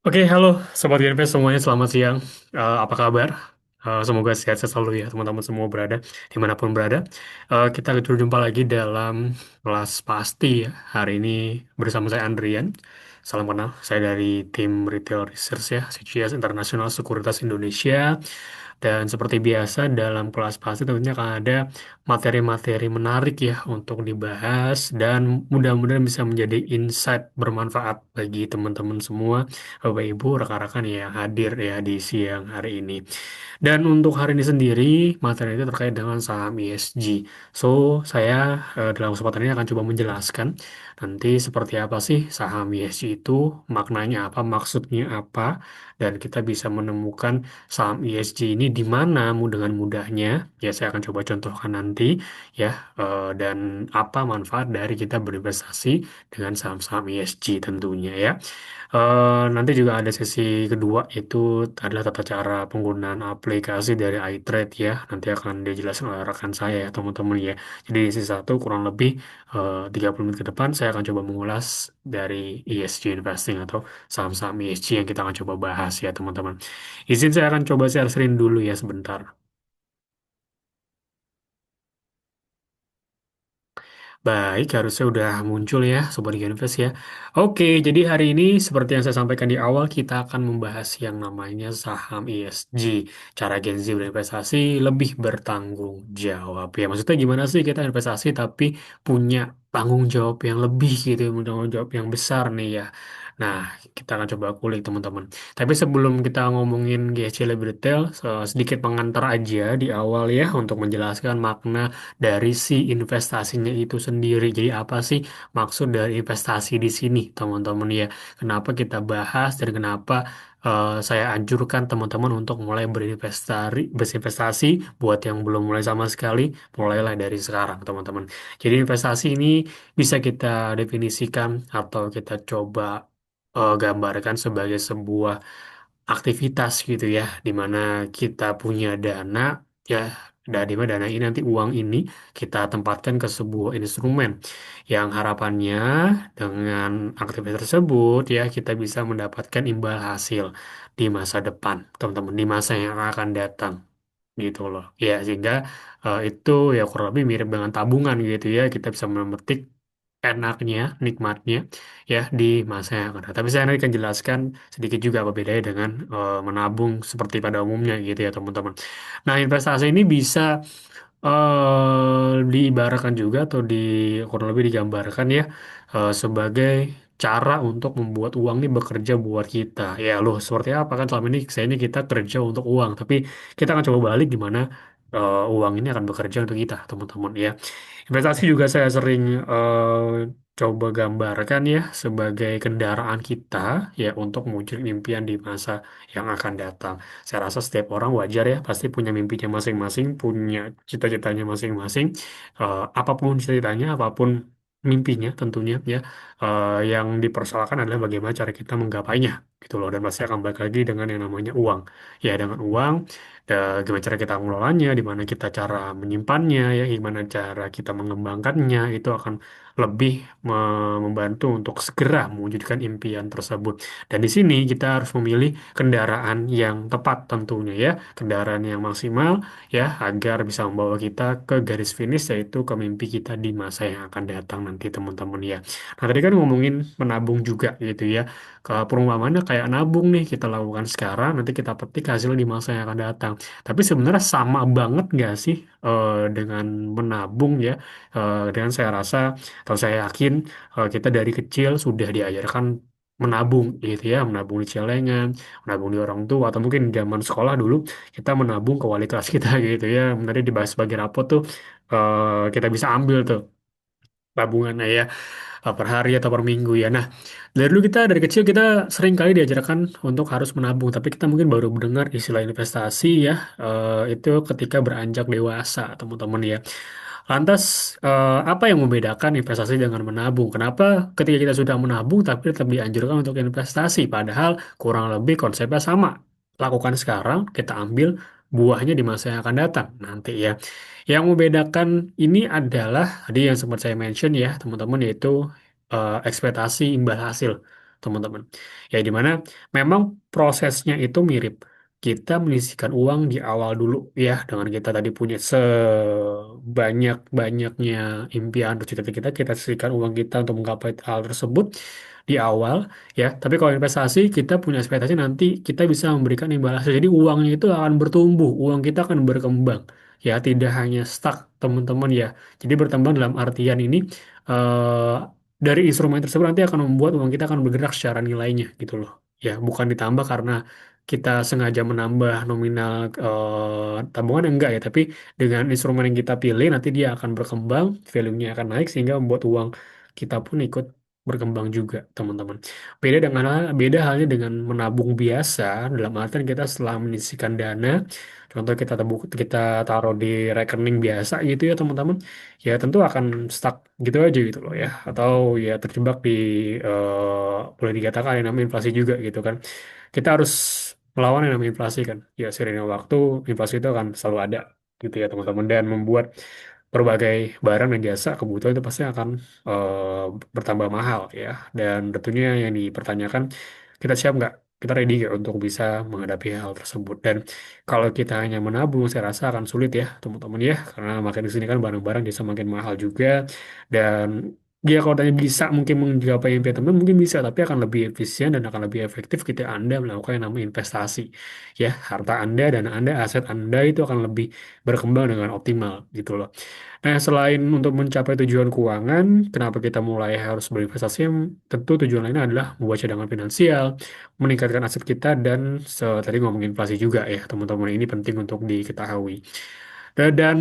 Oke, halo Sobat GNP semuanya, selamat siang. Apa kabar? Semoga sehat-sehat selalu ya teman-teman semua berada dimanapun berada. Kita berjumpa lagi dalam kelas pasti ya. Hari ini bersama saya Andrian. Salam kenal, saya dari tim Retail Research ya, CGS International Sekuritas Indonesia. Dan seperti biasa dalam kelas pasti tentunya akan ada materi-materi menarik ya untuk dibahas dan mudah-mudahan bisa menjadi insight bermanfaat bagi teman-teman semua, Bapak Ibu, rekan-rekan yang hadir ya di siang hari ini. Dan untuk hari ini sendiri, materi itu terkait dengan saham ESG. So, saya dalam kesempatan ini akan coba menjelaskan nanti seperti apa sih saham ESG itu, maknanya apa, maksudnya apa, dan kita bisa menemukan saham ESG ini di mana dengan mudahnya. Ya, saya akan coba contohkan nanti ya, dan apa manfaat dari kita berinvestasi dengan saham-saham ESG tentunya ya. Nanti juga ada sesi kedua itu adalah tata cara penggunaan aplikasi dari iTrade ya. Nanti akan dijelaskan oleh rekan saya ya teman-teman ya. Jadi di sesi satu kurang lebih 30 menit ke depan saya akan coba mengulas dari ESG investing atau saham-saham ESG yang kita akan coba bahas ya teman-teman. Izin saya akan coba share screen dulu ya sebentar. Baik, harusnya udah muncul ya, Sobat Invest ya. Oke, jadi hari ini seperti yang saya sampaikan di awal, kita akan membahas yang namanya saham ESG. Cara Gen Z berinvestasi lebih bertanggung jawab. Ya, maksudnya gimana sih kita investasi tapi punya tanggung jawab yang lebih gitu, tanggung jawab yang besar nih ya. Nah, kita akan coba kulik teman-teman. Tapi sebelum kita ngomongin GSC lebih detail, sedikit pengantar aja di awal ya untuk menjelaskan makna dari si investasinya itu sendiri. Jadi apa sih maksud dari investasi di sini, teman-teman ya? Kenapa kita bahas dan kenapa saya anjurkan teman-teman untuk mulai berinvestasi buat yang belum mulai sama sekali, mulailah dari sekarang, teman-teman. Jadi investasi ini bisa kita definisikan atau kita coba gambarkan sebagai sebuah aktivitas gitu ya, di mana kita punya dana ya, dari mana dana ini nanti uang ini kita tempatkan ke sebuah instrumen yang harapannya dengan aktivitas tersebut ya kita bisa mendapatkan imbal hasil di masa depan, teman-teman, di masa yang akan datang gitu loh ya, sehingga itu ya kurang lebih mirip dengan tabungan gitu ya, kita bisa memetik enaknya, nikmatnya ya di masa yang akan datang. Tapi saya nanti akan jelaskan sedikit juga apa bedanya dengan menabung seperti pada umumnya gitu ya teman-teman. Nah, investasi ini bisa diibaratkan juga atau kurang lebih digambarkan ya sebagai cara untuk membuat uang ini bekerja buat kita. Ya loh, seperti apa kan selama ini saya ini kita kerja untuk uang, tapi kita akan coba balik di mana uang ini akan bekerja untuk kita, teman-teman ya. Investasi juga saya sering coba gambarkan ya sebagai kendaraan kita ya untuk mewujudkan impian di masa yang akan datang. Saya rasa setiap orang wajar ya pasti punya mimpinya masing-masing, punya cita-citanya masing-masing. Apapun cita-citanya, apapun mimpinya tentunya ya, yang dipersoalkan adalah bagaimana cara kita menggapainya gitu loh. Dan pasti akan balik lagi dengan yang namanya uang. Ya dengan uang, gimana cara kita mengelolanya, di mana kita cara menyimpannya, ya gimana cara kita mengembangkannya, itu akan lebih membantu untuk segera mewujudkan impian tersebut. Dan di sini kita harus memilih kendaraan yang tepat tentunya ya, kendaraan yang maksimal ya, agar bisa membawa kita ke garis finish, yaitu ke mimpi kita di masa yang akan datang nanti, teman-teman ya. Nah, tadi kan ngomongin menabung juga gitu ya. Ke perumpamannya kayak nabung nih kita lakukan sekarang, nanti kita petik hasilnya di masa yang akan datang. Tapi sebenarnya sama banget nggak sih dengan menabung ya? Dengan saya rasa atau saya yakin kita dari kecil sudah diajarkan menabung gitu ya, menabung di celengan, menabung di orang tua, atau mungkin zaman sekolah dulu kita menabung ke wali kelas kita gitu ya. Nanti dibahas sebagai rapot tuh kita bisa ambil tuh tabungannya ya, per hari atau per minggu ya. Nah, dari dulu kita dari kecil kita sering kali diajarkan untuk harus menabung, tapi kita mungkin baru mendengar istilah investasi ya, itu ketika beranjak dewasa, teman-teman ya. Lantas, apa yang membedakan investasi dengan menabung? Kenapa ketika kita sudah menabung tapi tetap dianjurkan untuk investasi, padahal kurang lebih konsepnya sama. Lakukan sekarang, kita ambil buahnya di masa yang akan datang nanti ya. Yang membedakan ini adalah tadi yang sempat saya mention ya, teman-teman, yaitu ekspektasi imbal hasil. teman-teman. Ya dimana memang prosesnya itu mirip. Kita menyisihkan uang di awal dulu ya, dengan kita tadi punya sebanyak-banyaknya impian atau cita-cita kita, kita sisihkan uang kita untuk menggapai hal tersebut di awal ya. Tapi kalau investasi kita punya ekspektasi nanti kita bisa memberikan imbalan. Jadi uangnya itu akan bertumbuh, uang kita akan berkembang ya, tidak hanya stuck teman-teman ya. Jadi berkembang dalam artian ini eh, dari instrumen tersebut nanti akan membuat uang kita akan bergerak secara nilainya gitu loh. Ya, bukan ditambah karena kita sengaja menambah nominal tabungan enggak ya, tapi dengan instrumen yang kita pilih nanti dia akan berkembang, value-nya akan naik sehingga membuat uang kita pun ikut berkembang juga, teman-teman. Beda halnya dengan menabung biasa dalam artian kita setelah menyisihkan dana, contoh kita taruh di rekening biasa gitu ya, teman-teman. Ya tentu akan stuck gitu aja gitu loh ya, atau ya terjebak di boleh dikatakan yang namanya inflasi juga gitu kan. Kita harus melawan yang namanya inflasi kan. Ya seiringnya waktu inflasi itu akan selalu ada gitu ya, teman-teman, dan membuat berbagai barang dan jasa kebutuhan itu pasti akan bertambah mahal ya. Dan tentunya yang dipertanyakan, kita siap nggak? Kita ready nggak untuk bisa menghadapi hal tersebut? Dan kalau kita hanya menabung, saya rasa akan sulit ya, teman-teman ya. Karena makin di sini kan barang-barang bisa makin mahal juga. Dan ya kalau tanya bisa mungkin menggapai impian teman mungkin bisa, tapi akan lebih efisien dan akan lebih efektif ketika Anda melakukan yang namanya investasi. Ya, harta Anda, dana Anda, aset Anda itu akan lebih berkembang dengan optimal gitu loh. Nah, selain untuk mencapai tujuan keuangan, kenapa kita mulai harus berinvestasi? Tentu tujuan lainnya adalah membuat cadangan finansial, meningkatkan aset kita, dan tadi ngomongin inflasi juga ya, teman-teman. Ini penting untuk diketahui. Dan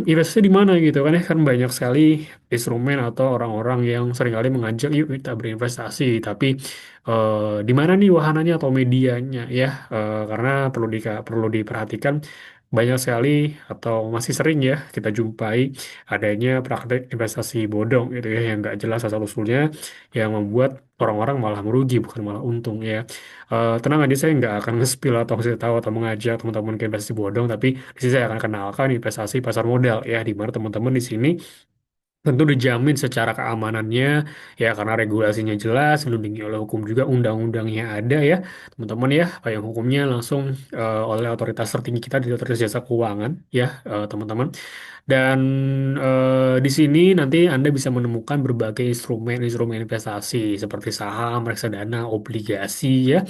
investasi di mana gitu kan ya, kan banyak sekali instrumen atau orang-orang yang seringkali mengajak yuk kita berinvestasi, tapi di mana nih wahananya atau medianya ya. Karena perlu diperhatikan banyak sekali atau masih sering ya kita jumpai adanya praktek investasi bodong gitu ya, yang nggak jelas asal usulnya, yang membuat orang-orang malah merugi bukan malah untung ya. Tenang aja, saya nggak akan nge-spill atau ngasih tahu atau mengajak teman-teman ke investasi bodong, tapi di sini saya akan kenalkan investasi pasar modal ya, di mana teman-teman di sini tentu dijamin secara keamanannya ya, karena regulasinya jelas, dilindungi oleh hukum juga, undang-undangnya ada ya, teman-teman ya, payung hukumnya langsung oleh otoritas tertinggi kita di Otoritas Jasa Keuangan ya, teman-teman. Dan di sini nanti Anda bisa menemukan berbagai instrumen-instrumen investasi seperti saham, reksadana, obligasi ya,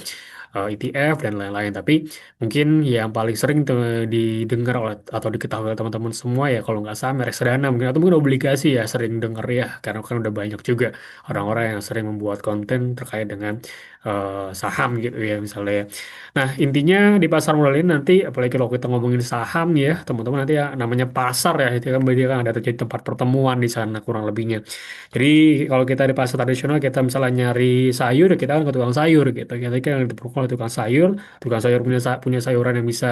ETF dan lain-lain. Tapi mungkin yang paling sering didengar oleh atau diketahui oleh teman-teman semua ya, kalau nggak saham ya reksadana mungkin, atau mungkin obligasi ya sering dengar ya, karena kan udah banyak juga orang-orang yang sering membuat konten terkait dengan saham gitu ya misalnya. Nah, intinya di pasar modal ini nanti, apalagi kalau kita ngomongin saham ya, teman-teman, nanti ya namanya pasar ya, itu kan berarti kan ada terjadi tempat pertemuan di sana kurang lebihnya. Jadi kalau kita di pasar tradisional, kita misalnya nyari sayur, ya kita kan ke tukang sayur gitu. Kita kan diperlukan oleh tukang sayur punya sayuran yang bisa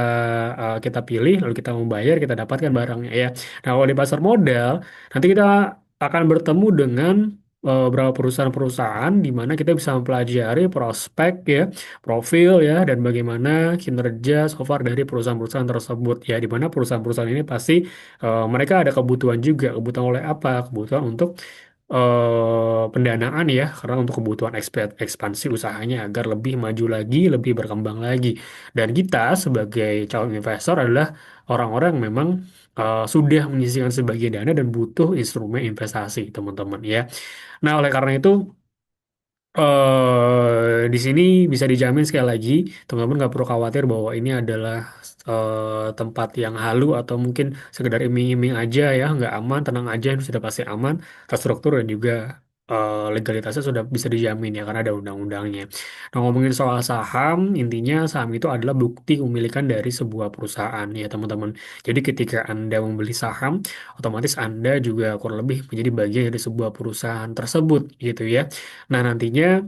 kita pilih, lalu kita mau bayar, kita dapatkan barangnya ya. Nah, kalau di pasar modal, nanti kita akan bertemu dengan beberapa perusahaan-perusahaan di mana kita bisa mempelajari prospek ya, profil ya, dan bagaimana kinerja so far dari perusahaan-perusahaan tersebut ya, di mana perusahaan-perusahaan ini pasti mereka ada kebutuhan juga. Kebutuhan oleh apa? Kebutuhan untuk pendanaan ya, karena untuk kebutuhan ekspansi usahanya agar lebih maju lagi, lebih berkembang lagi. Dan kita sebagai calon investor adalah orang-orang yang memang sudah menyisihkan sebagian dana dan butuh instrumen investasi, teman-teman ya. Nah, oleh karena itu di sini bisa dijamin sekali lagi, teman-teman nggak perlu khawatir bahwa ini adalah tempat yang halu atau mungkin sekedar iming-iming aja ya, nggak aman, tenang aja, ini sudah pasti aman, terstruktur dan juga legalitasnya sudah bisa dijamin ya, karena ada undang-undangnya. Nah, ngomongin soal saham, intinya saham itu adalah bukti kepemilikan dari sebuah perusahaan ya, teman-teman. Jadi ketika Anda membeli saham, otomatis Anda juga kurang lebih menjadi bagian dari sebuah perusahaan tersebut gitu ya. Nah, nantinya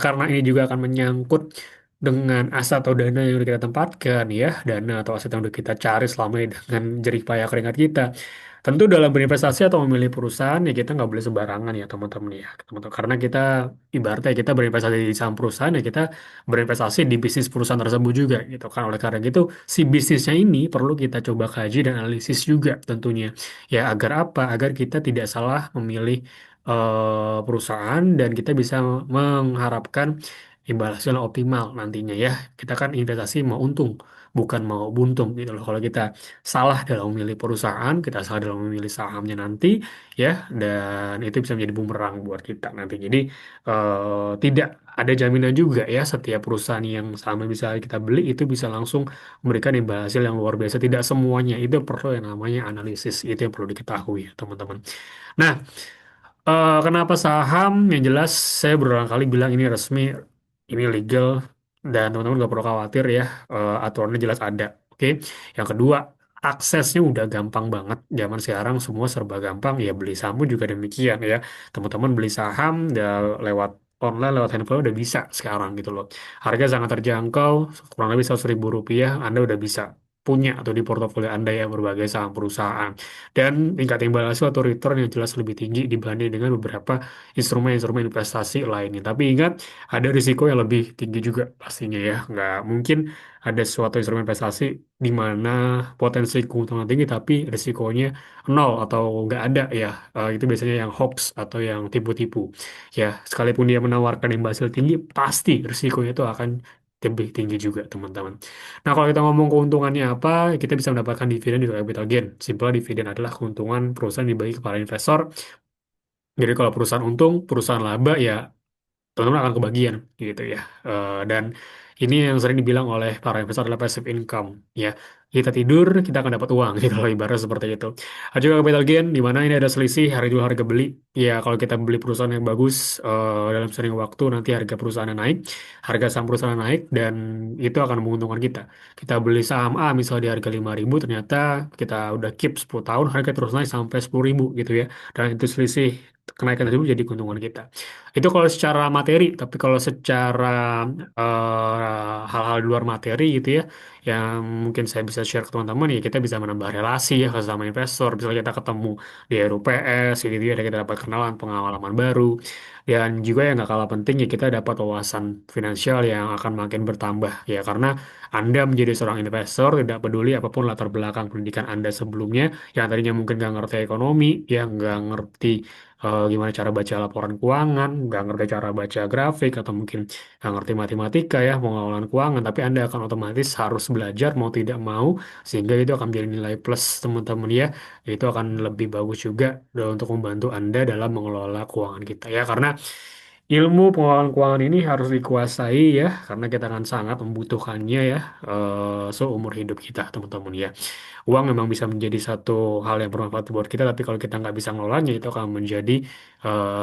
karena ini juga akan menyangkut dengan aset atau dana yang udah kita tempatkan ya, dana atau aset yang udah kita cari selama ini dengan jerih payah keringat kita. Tentu dalam berinvestasi atau memilih perusahaan ya kita nggak boleh sembarangan ya, teman-teman ya. Teman-teman, karena kita ibaratnya kita berinvestasi di saham perusahaan ya, kita berinvestasi di bisnis perusahaan tersebut juga gitu kan. Oleh karena itu si bisnisnya ini perlu kita coba kaji dan analisis juga tentunya. Ya agar apa? Agar kita tidak salah memilih perusahaan dan kita bisa mengharapkan imbal hasil yang optimal nantinya ya. Kita kan investasi mau untung, bukan mau buntung gitu loh. Kalau kita salah dalam memilih perusahaan, kita salah dalam memilih sahamnya nanti ya, dan itu bisa menjadi bumerang buat kita nanti. Jadi tidak ada jaminan juga ya setiap perusahaan yang sama bisa kita beli itu bisa langsung memberikan imbal hasil yang luar biasa. Tidak semuanya itu perlu yang namanya analisis, itu yang perlu diketahui ya teman-teman. Nah, kenapa saham? Yang jelas saya berulang kali bilang ini resmi, ini legal, dan teman-teman nggak perlu khawatir ya, aturannya jelas ada. Oke. Yang kedua, aksesnya udah gampang banget. Zaman sekarang semua serba gampang. Ya beli saham pun juga demikian ya. Teman-teman beli saham ya lewat online, lewat handphone udah bisa sekarang gitu loh. Harga sangat terjangkau, kurang lebih 100.000 rupiah, Anda udah bisa punya atau di portofolio Anda ya berbagai saham perusahaan dan tingkat imbal hasil atau return yang jelas lebih tinggi dibanding dengan beberapa instrumen-instrumen investasi lainnya. Tapi ingat, ada risiko yang lebih tinggi juga pastinya ya. Nggak mungkin ada suatu instrumen investasi di mana potensi keuntungan tinggi tapi risikonya nol atau nggak ada ya. Itu biasanya yang hoax atau yang tipu-tipu. Ya, sekalipun dia menawarkan imbal hasil tinggi, pasti risikonya itu akan lebih tinggi juga, teman-teman. Nah, kalau kita ngomong keuntungannya apa, kita bisa mendapatkan dividen di capital gain. Simpel dividen adalah keuntungan perusahaan dibagi kepada investor. Jadi kalau perusahaan untung, perusahaan laba ya teman-teman akan kebagian gitu ya. Dan ini yang sering dibilang oleh para investor adalah passive income ya. Kita tidur, kita akan dapat uang gitu loh ibarat seperti itu. Ada juga capital gain di mana ini ada selisih harga jual harga beli. Ya kalau kita beli perusahaan yang bagus dalam sering waktu nanti harga perusahaannya naik, harga saham perusahaan naik dan itu akan menguntungkan kita. Kita beli saham A misalnya di harga 5.000 ternyata kita udah keep 10 tahun harga terus naik sampai 10.000 gitu ya. Dan itu selisih kenaikan tersebut jadi keuntungan kita. Itu kalau secara materi, tapi kalau secara hal-hal di luar materi gitu ya, yang mungkin saya bisa share ke teman-teman ya kita bisa menambah relasi ya sama investor. Misalnya kita ketemu di RUPS gitu ya, dan kita dapat kenalan pengalaman baru. Dan juga yang nggak kalah penting ya kita dapat wawasan finansial yang akan makin bertambah ya karena Anda menjadi seorang investor tidak peduli apapun latar belakang pendidikan Anda sebelumnya yang tadinya mungkin nggak ngerti ekonomi, yang nggak ngerti gimana cara baca laporan keuangan, nggak ngerti cara baca grafik, atau mungkin nggak ngerti matematika ya, pengelolaan keuangan, tapi Anda akan otomatis harus belajar mau tidak mau, sehingga itu akan menjadi nilai plus teman-teman ya, itu akan lebih bagus juga untuk membantu Anda dalam mengelola keuangan kita ya, karena ilmu pengelolaan keuangan ini harus dikuasai ya, karena kita akan sangat membutuhkannya ya, seumur hidup kita teman-teman ya. Uang memang bisa menjadi satu hal yang bermanfaat buat kita, tapi kalau kita nggak bisa ngelolanya itu akan menjadi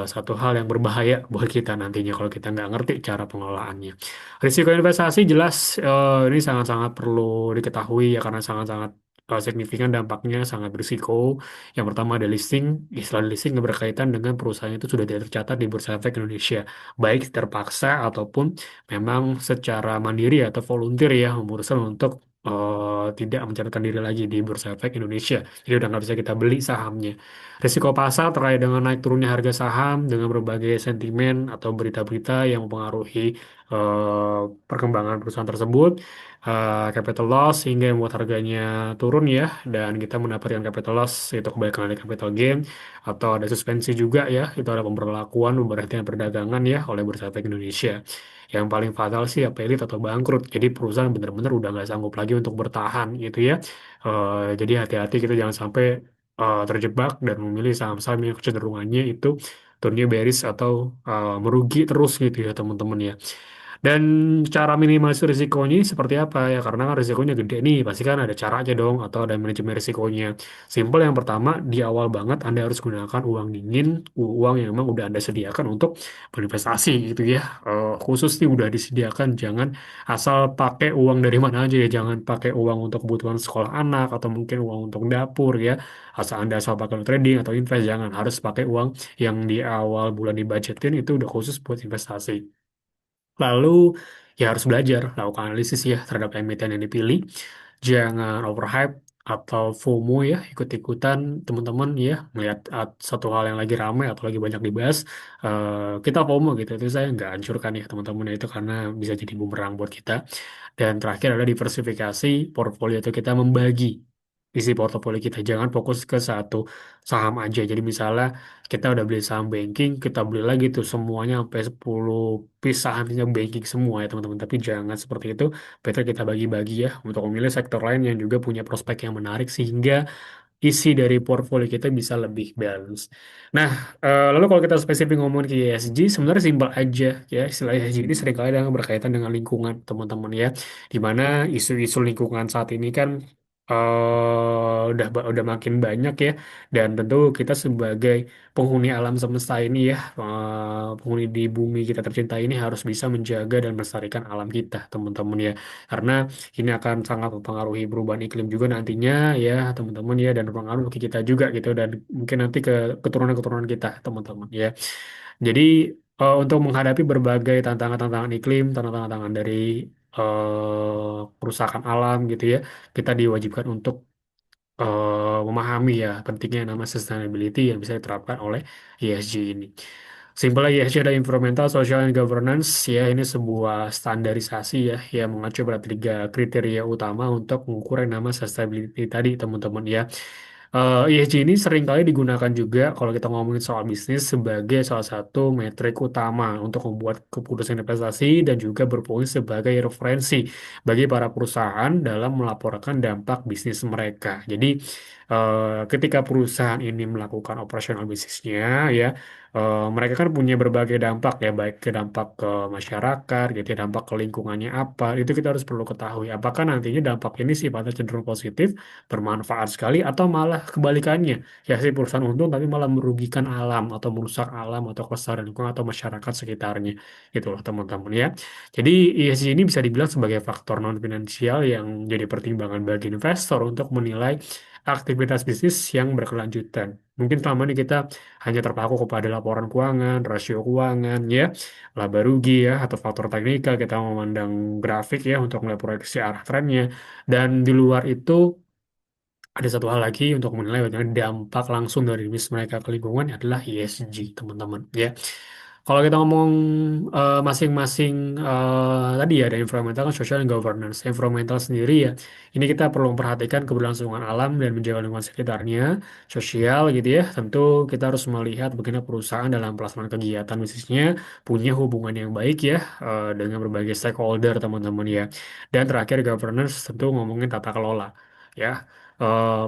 satu hal yang berbahaya buat kita nantinya kalau kita nggak ngerti cara pengelolaannya. Risiko investasi jelas ini sangat-sangat perlu diketahui ya karena sangat-sangat signifikan dampaknya, sangat berisiko. Yang pertama ada listing, istilah listing yang berkaitan dengan perusahaan itu sudah tidak tercatat di Bursa Efek Indonesia, baik terpaksa ataupun memang secara mandiri atau volunteer ya memutuskan untuk tidak mencatatkan diri lagi di Bursa Efek Indonesia. Jadi udah nggak bisa kita beli sahamnya. Risiko pasar terkait dengan naik turunnya harga saham dengan berbagai sentimen atau berita-berita yang mempengaruhi perkembangan perusahaan tersebut, capital loss hingga membuat harganya turun ya, dan kita mendapatkan capital loss itu kebalikan dari capital gain, atau ada suspensi juga ya, itu ada pemberlakuan pemberhentian perdagangan ya oleh Bursa Efek Indonesia. Yang paling fatal sih ya pelit atau bangkrut. Jadi perusahaan benar-benar udah nggak sanggup lagi untuk bertahan gitu ya. Jadi hati-hati kita jangan sampai terjebak dan memilih saham-saham yang kecenderungannya itu turunnya bearish atau merugi terus gitu ya teman-teman ya. Dan cara minimalisir risikonya seperti apa ya? Karena kan risikonya gede nih, pasti kan ada caranya dong atau ada manajemen risikonya. Simple yang pertama, di awal banget Anda harus gunakan uang dingin, uang yang memang udah Anda sediakan untuk berinvestasi gitu ya. Khusus nih udah disediakan, jangan asal pakai uang dari mana aja ya. Jangan pakai uang untuk kebutuhan sekolah anak atau mungkin uang untuk dapur ya. Asal pakai untuk trading atau invest, jangan. Harus pakai uang yang di awal bulan dibajetin itu udah khusus buat investasi. Lalu ya harus belajar, lakukan analisis ya terhadap emiten yang dipilih. Jangan overhype atau FOMO ya, ikut-ikutan teman-teman ya, melihat satu hal yang lagi ramai atau lagi banyak dibahas, kita FOMO gitu. Itu saya nggak hancurkan ya teman-teman ya, itu karena bisa jadi bumerang buat kita. Dan terakhir adalah diversifikasi portfolio itu kita membagi. isi portofolio kita. Jangan fokus ke satu saham aja. Jadi misalnya kita udah beli saham banking, kita beli lagi tuh semuanya sampai 10 piece sahamnya banking semua ya teman-teman. Tapi jangan seperti itu. Better kita bagi-bagi ya untuk memilih sektor lain yang juga punya prospek yang menarik sehingga isi dari portfolio kita bisa lebih balance. Nah, lalu kalau kita spesifik ngomong ke ESG, sebenarnya simpel aja ya. Istilah ESG ini seringkali dengan berkaitan dengan lingkungan, teman-teman ya. Di mana isu-isu lingkungan saat ini kan udah makin banyak ya. Dan tentu kita sebagai penghuni alam semesta ini ya, penghuni di bumi kita tercinta ini harus bisa menjaga dan melestarikan alam kita, teman-teman ya. Karena ini akan sangat mempengaruhi perubahan iklim juga nantinya ya teman-teman ya dan berpengaruh ke kita juga gitu dan mungkin nanti ke keturunan-keturunan kita teman-teman ya. Jadi untuk menghadapi berbagai tantangan-tantangan iklim, tantangan-tantangan dari kerusakan alam gitu ya, kita diwajibkan untuk memahami ya pentingnya yang nama sustainability yang bisa diterapkan oleh ESG ini. Simpelnya ESG ada environmental, social, and governance ya ini sebuah standarisasi ya yang mengacu pada tiga kriteria utama untuk mengukur yang nama sustainability tadi teman-teman ya. ESG ini seringkali digunakan juga kalau kita ngomongin soal bisnis sebagai salah satu metrik utama untuk membuat keputusan investasi dan juga berfungsi sebagai referensi bagi para perusahaan dalam melaporkan dampak bisnis mereka. Jadi ketika perusahaan ini melakukan operasional bisnisnya ya mereka kan punya berbagai dampak ya baik ke dampak ke masyarakat gitu ya, dampak ke lingkungannya apa itu kita harus perlu ketahui apakah nantinya dampak ini sifatnya cenderung positif bermanfaat sekali atau malah kebalikannya ya si perusahaan untung tapi malah merugikan alam atau merusak alam atau kelestarian lingkungan atau masyarakat sekitarnya gitu loh teman-teman ya jadi ESG ini bisa dibilang sebagai faktor non finansial yang jadi pertimbangan bagi investor untuk menilai aktivitas bisnis yang berkelanjutan mungkin selama ini kita hanya terpaku kepada laporan keuangan, rasio keuangan ya, laba rugi ya atau faktor teknikal kita memandang grafik ya untuk melihat proyeksi arah trennya dan di luar itu ada satu hal lagi untuk menilai bagaimana dampak langsung dari bisnis mereka ke lingkungan adalah ESG, teman-teman. Ya, kalau kita ngomong masing-masing tadi ya ada environmental, kan social and governance. Environmental sendiri ya, ini kita perlu memperhatikan keberlangsungan alam dan menjaga lingkungan sekitarnya. Sosial gitu ya, tentu kita harus melihat bagaimana perusahaan dalam pelaksanaan kegiatan bisnisnya punya hubungan yang baik ya dengan berbagai stakeholder, teman-teman ya. Dan terakhir governance tentu ngomongin tata kelola. Ya,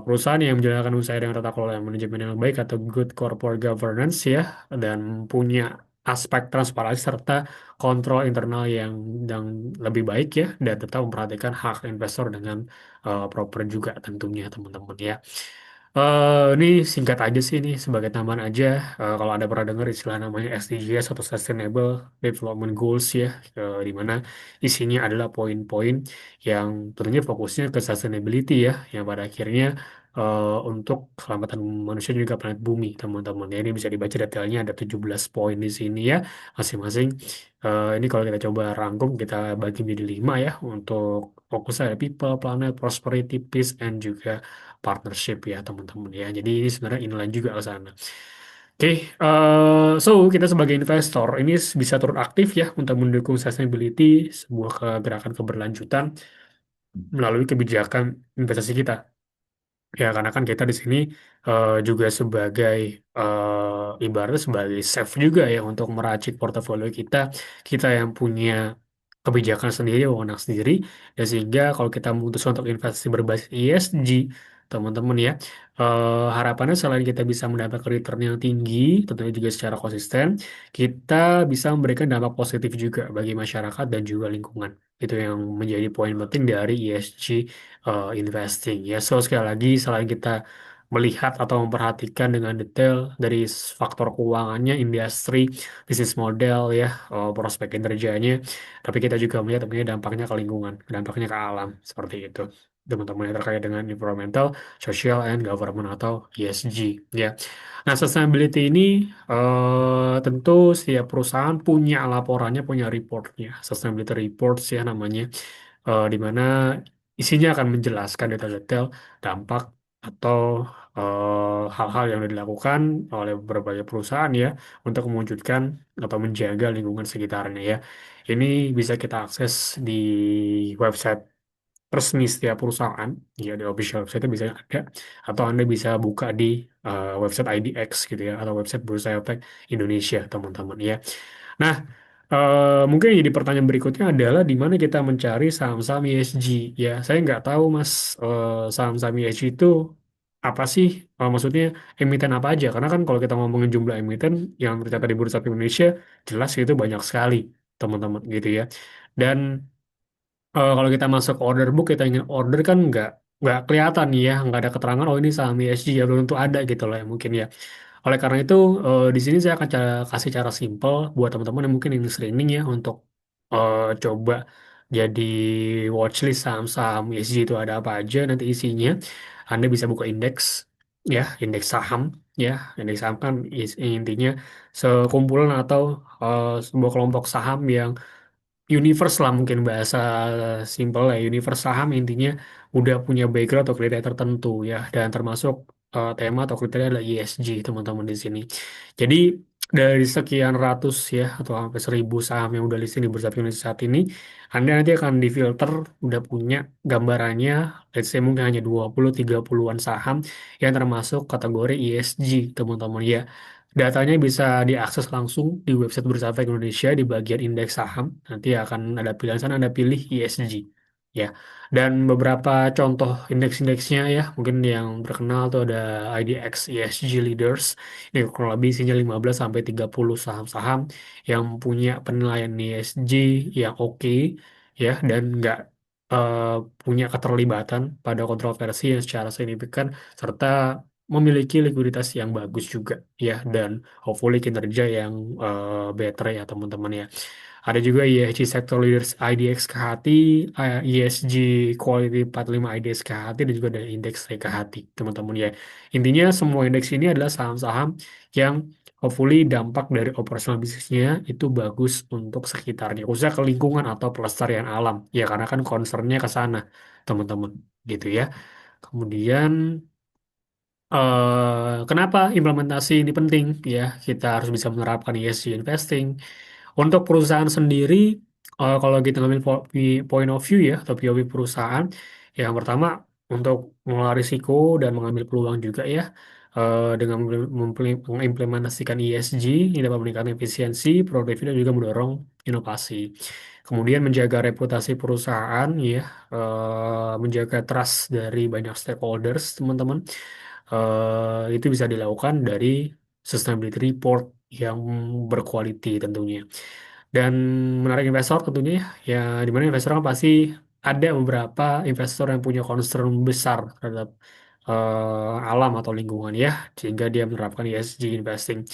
perusahaan yang menjalankan usaha dengan tata kelola yang manajemen yang baik atau good corporate governance ya dan punya aspek transparansi serta kontrol internal yang lebih baik ya dan tetap memperhatikan hak investor dengan proper juga tentunya teman-teman ya. Ini singkat aja sih ini sebagai tambahan aja. Kalau ada pernah dengar istilah namanya SDGs atau Sustainable Development Goals ya, di mana isinya adalah poin-poin yang tentunya fokusnya ke sustainability ya, yang pada akhirnya untuk keselamatan manusia dan juga planet bumi, teman-teman. Ya, ini bisa dibaca detailnya ada 17 poin di sini ya, masing-masing. Ini kalau kita coba rangkum, kita bagi menjadi 5 ya, untuk fokus ada people, planet, prosperity, peace, and juga partnership ya, teman-teman ya. Jadi ini sebenarnya inline juga ke sana. Oke, so kita sebagai investor ini bisa turut aktif ya untuk mendukung sustainability, sebuah gerakan keberlanjutan melalui kebijakan investasi kita. Ya, karena kan kita di sini juga sebagai ibaratnya sebagai chef juga ya untuk meracik portofolio kita, kita yang punya kebijakan sendiri, wewenang sendiri, dan sehingga kalau kita memutuskan untuk investasi berbasis ESG, teman-teman ya, harapannya selain kita bisa mendapat return yang tinggi, tentunya juga secara konsisten, kita bisa memberikan dampak positif juga bagi masyarakat dan juga lingkungan. Itu yang menjadi poin penting dari ESG investing ya. So sekali lagi selain kita melihat atau memperhatikan dengan detail dari faktor keuangannya, industri, bisnis model ya, prospek kinerjanya, tapi kita juga melihat tentunya dampaknya ke lingkungan, dampaknya ke alam seperti itu. Teman-teman yang terkait dengan environmental, social, and government atau ESG ya. Nah, sustainability ini tentu setiap perusahaan punya laporannya, punya reportnya, sustainability reports ya namanya, di mana isinya akan menjelaskan detail-detail dampak atau hal-hal yang sudah dilakukan oleh berbagai perusahaan ya untuk mewujudkan atau menjaga lingkungan sekitarnya ya. Ini bisa kita akses di website resmi setiap perusahaan, ya di official website bisa ada, atau Anda bisa buka di website IDX gitu ya, atau website Bursa Efek Indonesia, teman-teman ya. Nah, mungkin yang jadi pertanyaan berikutnya adalah di mana kita mencari saham-saham ESG ya. Saya nggak tahu Mas, saham-saham ESG itu apa sih? Maksudnya emiten apa aja? Karena kan kalau kita ngomongin jumlah emiten yang tercatat di Bursa Efek Indonesia, jelas itu banyak sekali, teman-teman gitu ya. Dan kalau kita masuk ke order book, kita ingin order kan nggak kelihatan nih ya, nggak ada keterangan oh ini saham ESG ya, belum tentu ada gitu loh ya mungkin ya. Oleh karena itu, di sini saya akan kasih cara simple buat teman-teman yang mungkin ingin screening ya untuk coba jadi watchlist saham-saham ESG itu ada apa aja nanti isinya. Anda bisa buka indeks ya, indeks saham ya. Indeks saham kan intinya sekumpulan atau sebuah kelompok saham yang universe lah, mungkin bahasa simpel ya, universe saham intinya udah punya background atau kriteria tertentu ya, dan termasuk tema atau kriteria adalah ESG, teman-teman di sini. Jadi dari sekian ratus ya atau sampai 1.000 saham yang udah listing di Bursa Efek Indonesia saat ini, Anda nanti akan difilter udah punya gambarannya, let's say mungkin hanya 20-30-an saham yang termasuk kategori ESG, teman-teman ya. Datanya bisa diakses langsung di website Bursa Efek Indonesia di bagian indeks saham. Nanti akan ada pilihan sana, Anda pilih ESG. Ya, dan beberapa contoh indeks-indeksnya ya, mungkin yang terkenal tuh ada IDX ESG Leaders. Ini kurang lebih isinya 15 sampai 30 saham-saham yang punya penilaian ESG yang oke ya, dan nggak eh, punya keterlibatan pada kontroversi yang secara signifikan, serta memiliki likuiditas yang bagus juga ya, dan hopefully kinerja yang better ya, teman-teman ya. Ada juga ESG Sector Leaders IDX KHT, ESG Quality 45 IDX KHT, dan juga ada indeks KHT, teman-teman ya. Intinya semua indeks ini adalah saham-saham yang hopefully dampak dari operasional bisnisnya itu bagus untuk sekitarnya, khususnya ke lingkungan atau pelestarian alam. Ya karena kan concernnya ke sana, teman-teman, gitu ya. Kemudian kenapa implementasi ini penting? Ya, kita harus bisa menerapkan ESG investing. Untuk perusahaan sendiri, kalau kita ngambil point of view ya, atau POV perusahaan, yang pertama untuk mengelola risiko dan mengambil peluang juga ya, dengan mengimplementasikan ESG, ini dapat meningkatkan efisiensi, produktivitas, dan juga mendorong inovasi. Kemudian menjaga reputasi perusahaan ya, menjaga trust dari banyak stakeholders, teman-teman. Itu bisa dilakukan dari sustainability report yang berkualiti tentunya. Dan menarik investor tentunya ya, ya di mana investor kan pasti ada beberapa investor yang punya concern besar terhadap alam atau lingkungan ya, sehingga dia menerapkan ESG investing.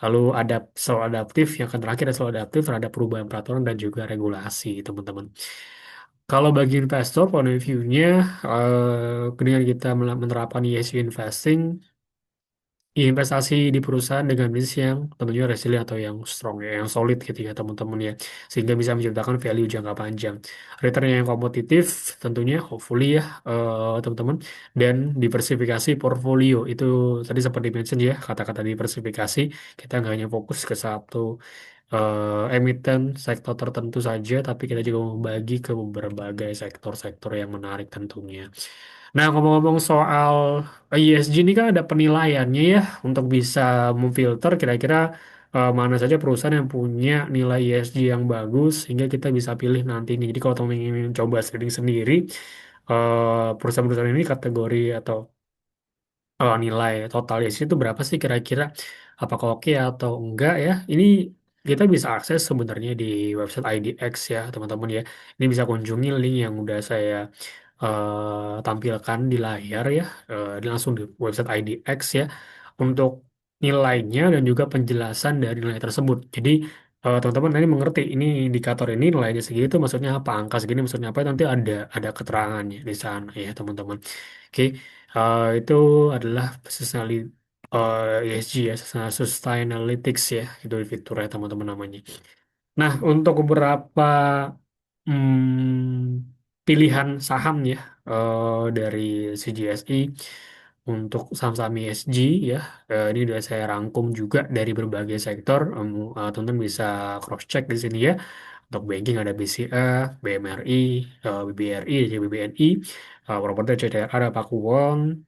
Lalu ada selalu adaptif, yang akan terakhir ada selalu adaptif terhadap perubahan peraturan dan juga regulasi, teman-teman. Kalau bagi investor, point of view-nya, dengan kita menerapkan ESG investing, investasi di perusahaan dengan bisnis yang tentunya resilient atau yang strong ya, yang solid gitu ya, teman-teman ya, sehingga bisa menciptakan value jangka panjang, return yang kompetitif tentunya hopefully ya, teman-teman, dan diversifikasi portfolio itu tadi seperti mention ya, kata-kata diversifikasi, kita nggak hanya fokus ke satu emiten sektor tertentu saja, tapi kita juga membagi ke berbagai sektor-sektor yang menarik tentunya. Nah, ngomong-ngomong soal ESG ini kan ada penilaiannya ya, untuk bisa memfilter kira-kira mana saja perusahaan yang punya nilai ESG yang bagus sehingga kita bisa pilih nanti ini. Jadi kalau teman ingin coba screening sendiri, perusahaan-perusahaan ini kategori atau nilai total ESG itu berapa sih kira-kira? Apakah oke atau enggak ya? Ini kita bisa akses sebenarnya di website IDX ya, teman-teman ya. Ini bisa kunjungi link yang udah saya tampilkan di layar ya, langsung di website IDX ya, untuk nilainya dan juga penjelasan dari nilai tersebut. Jadi teman-teman nanti mengerti ini indikator ini nilainya segitu itu maksudnya apa, angka segini maksudnya apa, nanti ada keterangannya di sana ya, teman-teman. Oke, itu adalah ESG ya, Sustainalytics ya, itu fitur ya, teman-teman namanya. Nah, untuk beberapa pilihan saham ya, dari CGSI untuk saham-saham ESG ya, ini sudah saya rangkum juga dari berbagai sektor. Teman-teman bisa cross check di sini ya. Untuk banking ada BCA, BMRI, BBRI, BBNI, properti CTRA ada Pakuwon,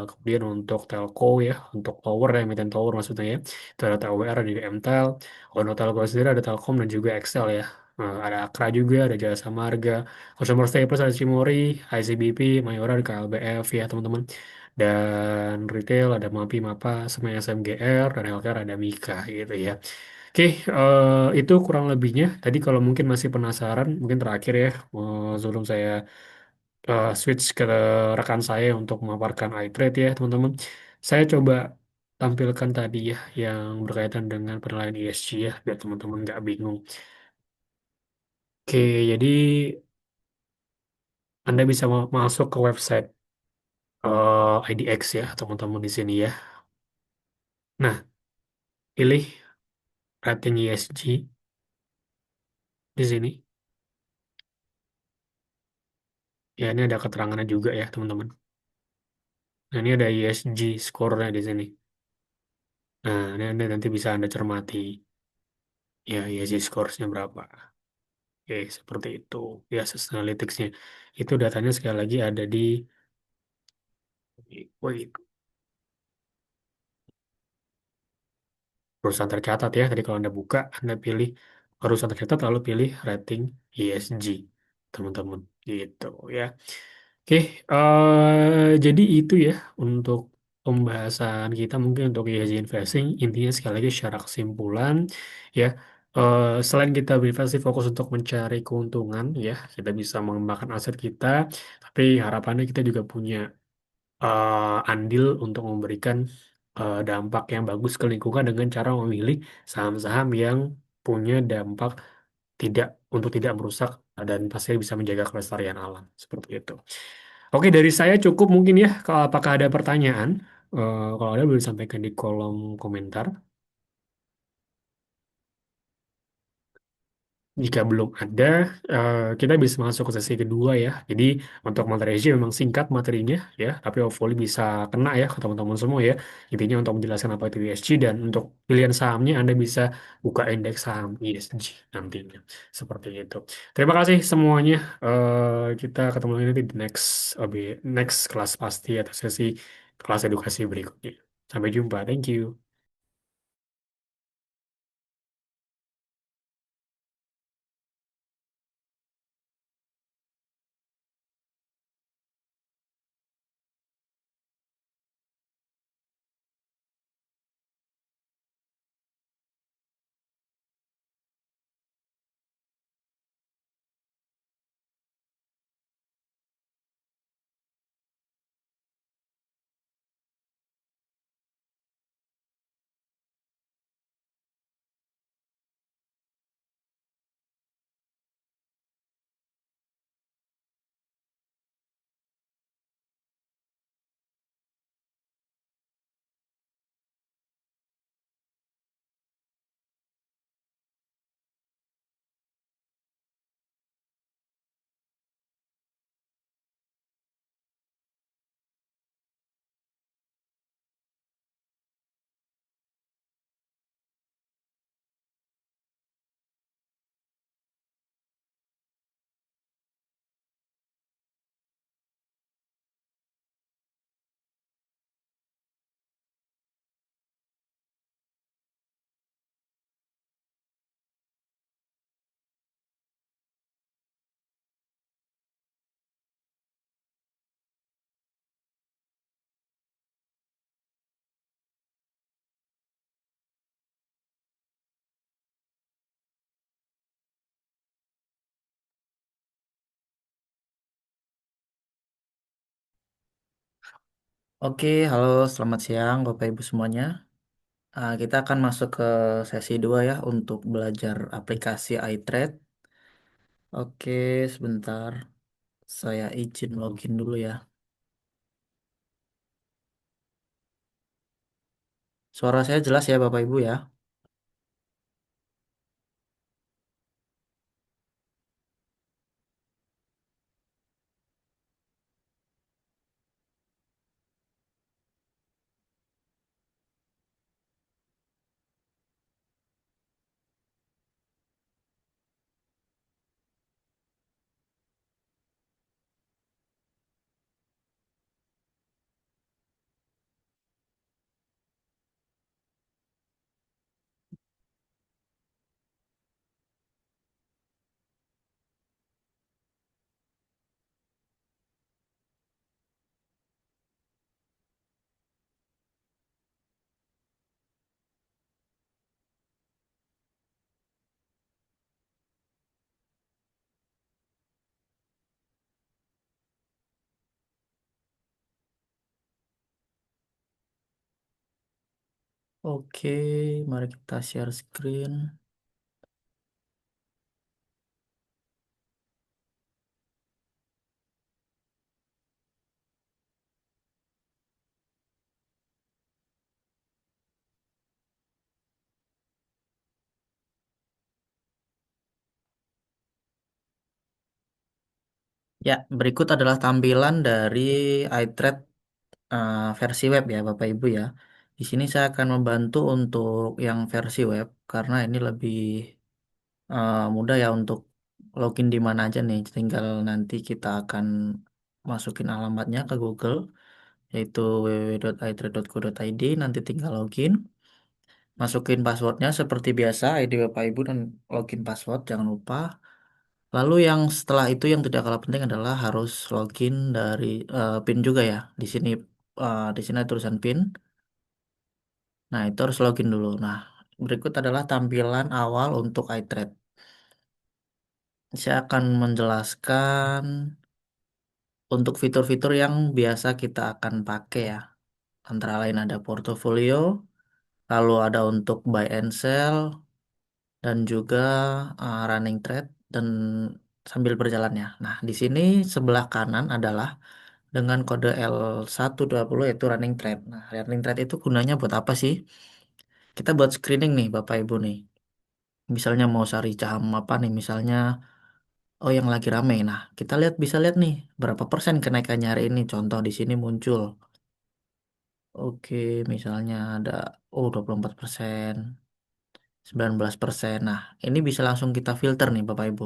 kemudian untuk telco ya, untuk tower ya, emiten tower maksudnya ya, itu ada TOWR, ada MTEL, untuk telco sendiri ada Telkom dan juga XL ya. Ada Akra juga, ada Jasa Marga, Consumer Staples ada Cimori, ICBP, Mayora, ada KLBF ya teman-teman. Dan retail ada MAPI, MAPA, sama SMGR, dan healthcare ada Mika gitu ya. Oke, itu kurang lebihnya. Tadi kalau mungkin masih penasaran, mungkin terakhir ya, sebelum saya switch ke rekan saya untuk memaparkan iTrade ya teman-teman. Saya coba tampilkan tadi ya, yang berkaitan dengan penilaian ESG ya, biar teman-teman nggak bingung. Oke, jadi Anda bisa masuk ke website IDX ya, teman-teman di sini ya. Nah, pilih rating ESG di sini. Ya, ini ada keterangannya juga ya, teman-teman. Nah, ini ada ESG score-nya di sini. Nah, ini nanti bisa Anda cermati ya ESG score-nya berapa. Oke, seperti itu. Ya, Sustainalytics-nya. Itu datanya sekali lagi ada di wait, perusahaan tercatat ya. Tadi kalau Anda buka, Anda pilih perusahaan tercatat lalu pilih rating ESG, teman-teman. Gitu ya. Oke, jadi itu ya untuk pembahasan kita mungkin untuk ESG investing. Intinya sekali lagi secara kesimpulan ya, selain kita berinvestasi fokus untuk mencari keuntungan ya, kita bisa mengembangkan aset kita, tapi harapannya kita juga punya andil untuk memberikan dampak yang bagus ke lingkungan dengan cara memilih saham-saham yang punya dampak tidak untuk tidak merusak dan pasti bisa menjaga kelestarian alam seperti itu. Oke, dari saya cukup mungkin ya. Apakah ada pertanyaan? Kalau ada boleh disampaikan di kolom komentar. Jika belum ada, kita bisa masuk ke sesi kedua ya. Jadi untuk materi ESG memang singkat materinya ya, tapi hopefully bisa kena ya ke teman-teman semua ya. Intinya untuk menjelaskan apa itu ESG dan untuk pilihan sahamnya Anda bisa buka indeks saham ESG nantinya. Seperti itu. Terima kasih semuanya. Kita ketemu lagi nanti di next kelas pasti atau sesi kelas edukasi berikutnya. Sampai jumpa. Thank you. Oke, halo, selamat siang Bapak Ibu semuanya. Kita akan masuk ke sesi 2 ya untuk belajar aplikasi iTrade. Oke, sebentar. Saya izin login dulu ya. Suara saya jelas ya Bapak Ibu ya. Oke, mari kita share screen. Ya, berikut adalah tampilan dari iTrade versi web ya, Bapak Ibu ya. Di sini saya akan membantu untuk yang versi web karena ini lebih mudah ya untuk login di mana aja nih. Tinggal nanti kita akan masukin alamatnya ke Google, yaitu www.itrade.co.id. Nanti tinggal login, masukin passwordnya seperti biasa, ID Bapak Ibu dan login password, jangan lupa. Lalu yang setelah itu yang tidak kalah penting adalah harus login dari PIN juga ya. Di sini ada tulisan PIN. Nah, itu harus login dulu. Nah, berikut adalah tampilan awal untuk iTrade. Saya akan menjelaskan untuk fitur-fitur yang biasa kita akan pakai ya. Antara lain ada portofolio, lalu ada untuk buy and sell, dan juga running trade dan sambil berjalannya. Nah, di sini sebelah kanan adalah dengan kode L120 yaitu running trade. Nah, running trade itu gunanya buat apa sih? Kita buat screening nih Bapak Ibu nih. Misalnya mau cari saham apa nih, misalnya oh yang lagi rame. Nah, kita bisa lihat nih berapa persen kenaikannya hari ini. Contoh di sini muncul. Oke, misalnya ada 24%, 19%. Nah, ini bisa langsung kita filter nih Bapak Ibu.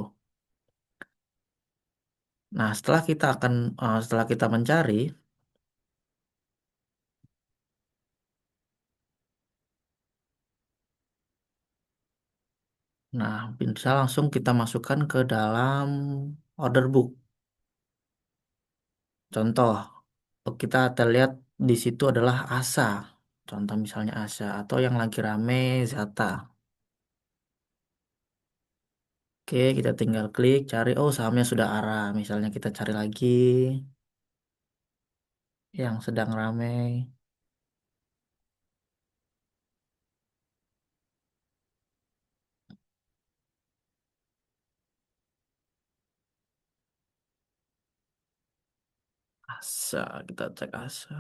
Nah, setelah kita mencari, nah bisa langsung kita masukkan ke dalam order book. Contoh, kita lihat di situ adalah ASA. Contoh misalnya ASA atau yang lagi rame Zata. Oke, kita tinggal klik cari, oh sahamnya sudah ARA. Misalnya kita cari lagi yang sedang ramai. ASA, kita cek ASA.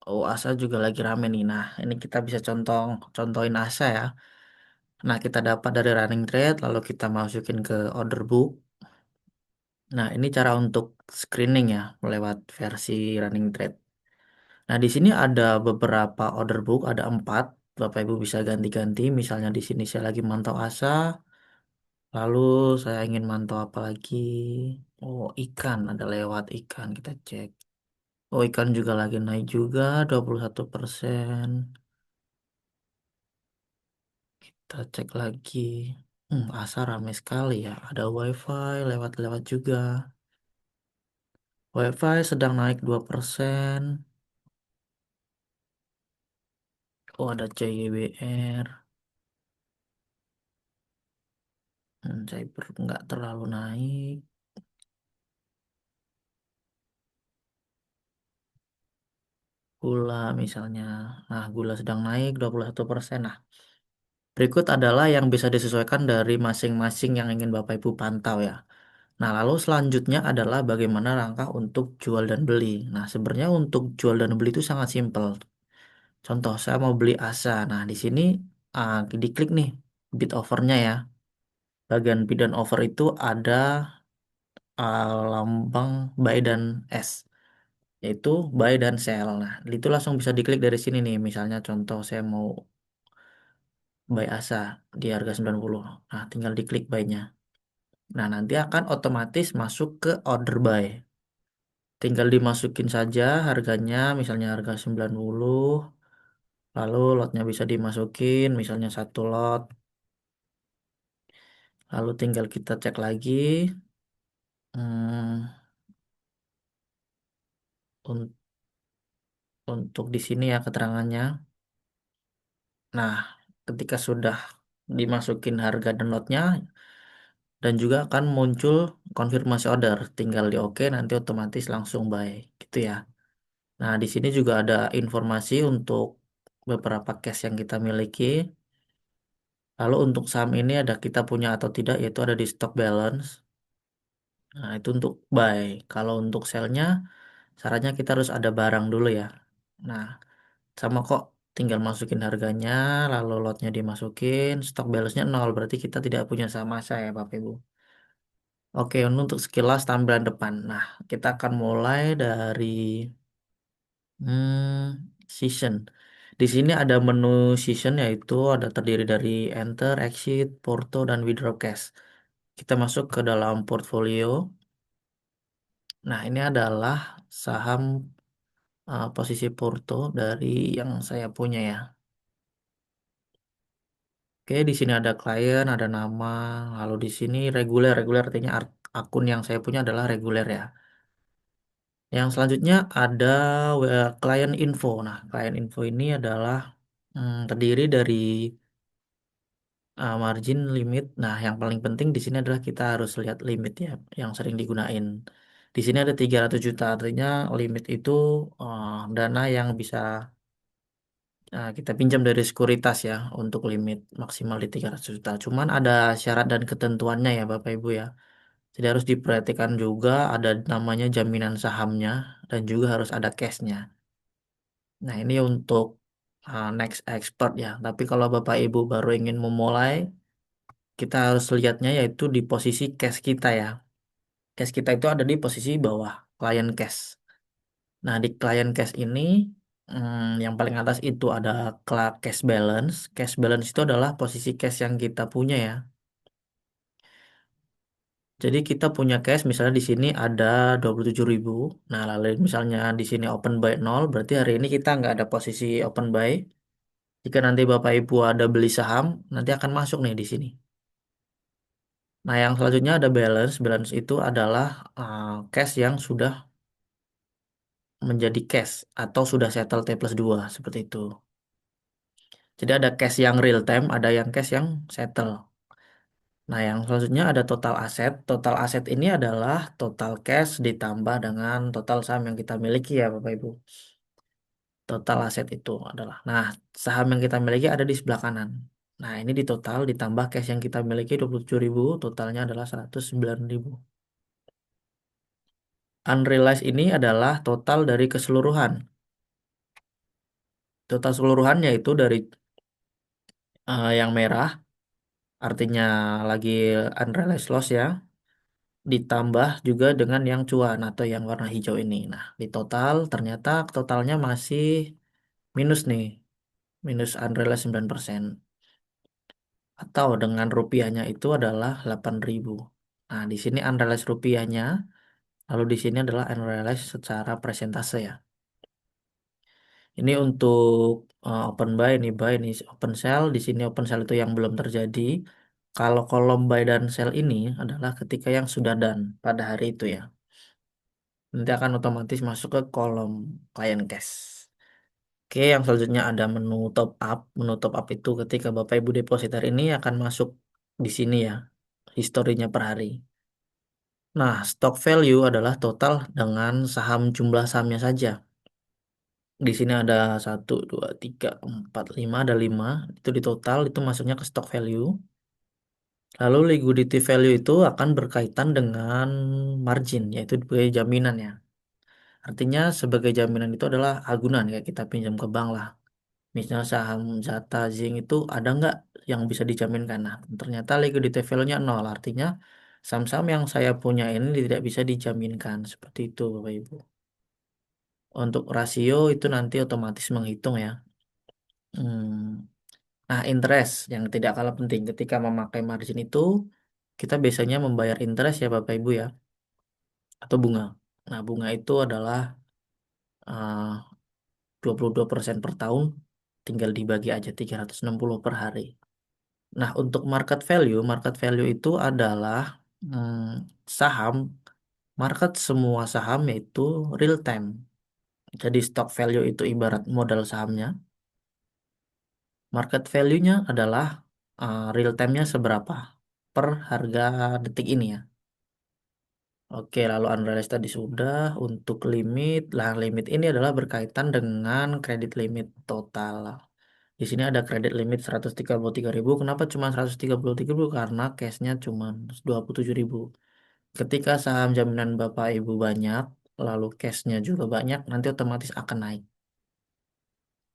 Oh, ASA juga lagi rame nih. Nah, ini kita bisa contohin ASA ya. Nah, kita dapat dari running trade, lalu kita masukin ke order book. Nah, ini cara untuk screening ya, lewat versi running trade. Nah, di sini ada beberapa order book, ada 4. Bapak Ibu bisa ganti-ganti. Misalnya di sini saya lagi mantau ASA, lalu saya ingin mantau apa lagi? Oh, ikan, ada lewat ikan, kita cek. Oh, ikan juga lagi naik juga, 21%. Kita cek lagi. ASA ramai sekali ya. Ada WiFi lewat-lewat juga. WiFi sedang naik 2%. Oh, ada CYBR. Cyber nggak terlalu naik. Gula misalnya. Nah, gula sedang naik 21%. Nah, berikut adalah yang bisa disesuaikan dari masing-masing yang ingin Bapak Ibu pantau ya. Nah, lalu selanjutnya adalah bagaimana langkah untuk jual dan beli. Nah, sebenarnya untuk jual dan beli itu sangat simpel. Contoh, saya mau beli ASA. Nah, di sini diklik nih bid offernya ya. Bagian bid dan offer itu ada lambang buy dan S, yaitu buy dan sell. Nah, itu langsung bisa diklik dari sini nih. Misalnya contoh saya mau buy ASA di harga 90. Nah, tinggal diklik buy-nya. Nah, nanti akan otomatis masuk ke order buy. Tinggal dimasukin saja harganya, misalnya harga 90. Lalu lotnya bisa dimasukin, misalnya satu lot. Lalu tinggal kita cek lagi hmm, un- untuk di sini ya keterangannya. Nah, ketika sudah dimasukin harga dan lotnya, dan juga akan muncul konfirmasi order. Tinggal di oke, nanti otomatis langsung buy, gitu ya. Nah, di sini juga ada informasi untuk beberapa cash yang kita miliki. Lalu untuk saham ini ada kita punya atau tidak, yaitu ada di stock balance. Nah, itu untuk buy. Kalau untuk sell-nya, sarannya kita harus ada barang dulu ya. Nah, sama kok, tinggal masukin harganya, lalu lotnya dimasukin, stock balance-nya nol, berarti kita tidak punya sama saya, Bapak Ibu. Oke, ini untuk sekilas tampilan depan. Nah, kita akan mulai dari season. Di sini ada menu season, yaitu ada terdiri dari enter, exit, porto, dan withdraw cash. Kita masuk ke dalam portfolio. Nah, ini adalah saham posisi porto dari yang saya punya ya. Oke, di sini ada klien, ada nama, lalu di sini reguler. Reguler artinya akun yang saya punya adalah reguler ya. Yang selanjutnya ada client info. Nah, client info ini adalah terdiri dari margin limit. Nah, yang paling penting di sini adalah kita harus lihat limit ya, yang sering digunain. Di sini ada 300 juta, artinya limit itu dana yang bisa kita pinjam dari sekuritas ya, untuk limit maksimal di 300 juta. Cuman ada syarat dan ketentuannya ya Bapak Ibu ya. Jadi harus diperhatikan juga, ada namanya jaminan sahamnya dan juga harus ada cashnya. Nah, ini untuk next expert ya. Tapi kalau Bapak Ibu baru ingin memulai, kita harus lihatnya yaitu di posisi cash kita ya. Cash kita itu ada di posisi bawah, client cash. Nah, di client cash ini, yang paling atas itu ada cash balance. Cash balance itu adalah posisi cash yang kita punya ya. Jadi kita punya cash, misalnya di sini ada 27.000. Nah, lalu misalnya di sini open buy 0, berarti hari ini kita nggak ada posisi open buy. Jika nanti Bapak Ibu ada beli saham, nanti akan masuk nih di sini. Nah, yang selanjutnya ada balance. Balance itu adalah cash yang sudah menjadi cash atau sudah settle T plus 2 seperti itu. Jadi ada cash yang real time, ada yang cash yang settle. Nah, yang selanjutnya ada total aset. Total aset ini adalah total cash ditambah dengan total saham yang kita miliki ya, Bapak Ibu. Total aset itu adalah. Nah, saham yang kita miliki ada di sebelah kanan. Nah, ini di total ditambah cash yang kita miliki 27.000, totalnya adalah 109.000. Unrealized ini adalah total dari keseluruhan. Total keseluruhannya itu dari yang merah, artinya lagi unrealized loss ya, ditambah juga dengan yang cuan atau yang warna hijau ini. Nah, di total ternyata totalnya masih minus nih, minus unrealized 9%. Atau dengan rupiahnya itu adalah 8.000. Nah, di sini unrealized rupiahnya, lalu di sini adalah unrealized secara presentase ya. Ini untuk open buy, ini buy, ini open sell. Di sini open sell itu yang belum terjadi. Kalau kolom buy dan sell ini adalah ketika yang sudah done pada hari itu ya. Nanti akan otomatis masuk ke kolom client cash. Oke, yang selanjutnya ada menu top up. Menu top up itu ketika Bapak Ibu depositar ini akan masuk di sini ya, historinya per hari. Nah, stock value adalah total dengan saham jumlah sahamnya saja. Di sini ada satu, dua, tiga, empat, lima, ada lima. Itu di total itu masuknya ke stock value. Lalu liquidity value itu akan berkaitan dengan margin, yaitu sebagai jaminan ya. Artinya sebagai jaminan itu adalah agunan kayak kita pinjam ke bank lah. Misalnya saham Zata Zing itu ada nggak yang bisa dijaminkan? Nah, ternyata liquidity value-nya nol. Artinya saham-saham yang saya punya ini tidak bisa dijaminkan. Seperti itu Bapak Ibu. Untuk rasio itu nanti otomatis menghitung ya. Hmm. Nah, interest yang tidak kalah penting ketika memakai margin itu, kita biasanya membayar interest ya Bapak Ibu ya, atau bunga. Nah, bunga itu adalah 22% per tahun, tinggal dibagi aja 360 per hari. Nah, untuk market value itu adalah saham, market semua saham yaitu real time. Jadi stock value itu ibarat modal sahamnya. Market value-nya adalah real time-nya seberapa per harga detik ini ya. Oke, lalu unrealized tadi sudah. Untuk limit, lah limit ini adalah berkaitan dengan kredit limit total. Di sini ada kredit limit 133.000. Kenapa cuma 133.000? Karena cashnya cuma 27.000. Ketika saham jaminan Bapak Ibu banyak, lalu cashnya juga banyak, nanti otomatis akan naik.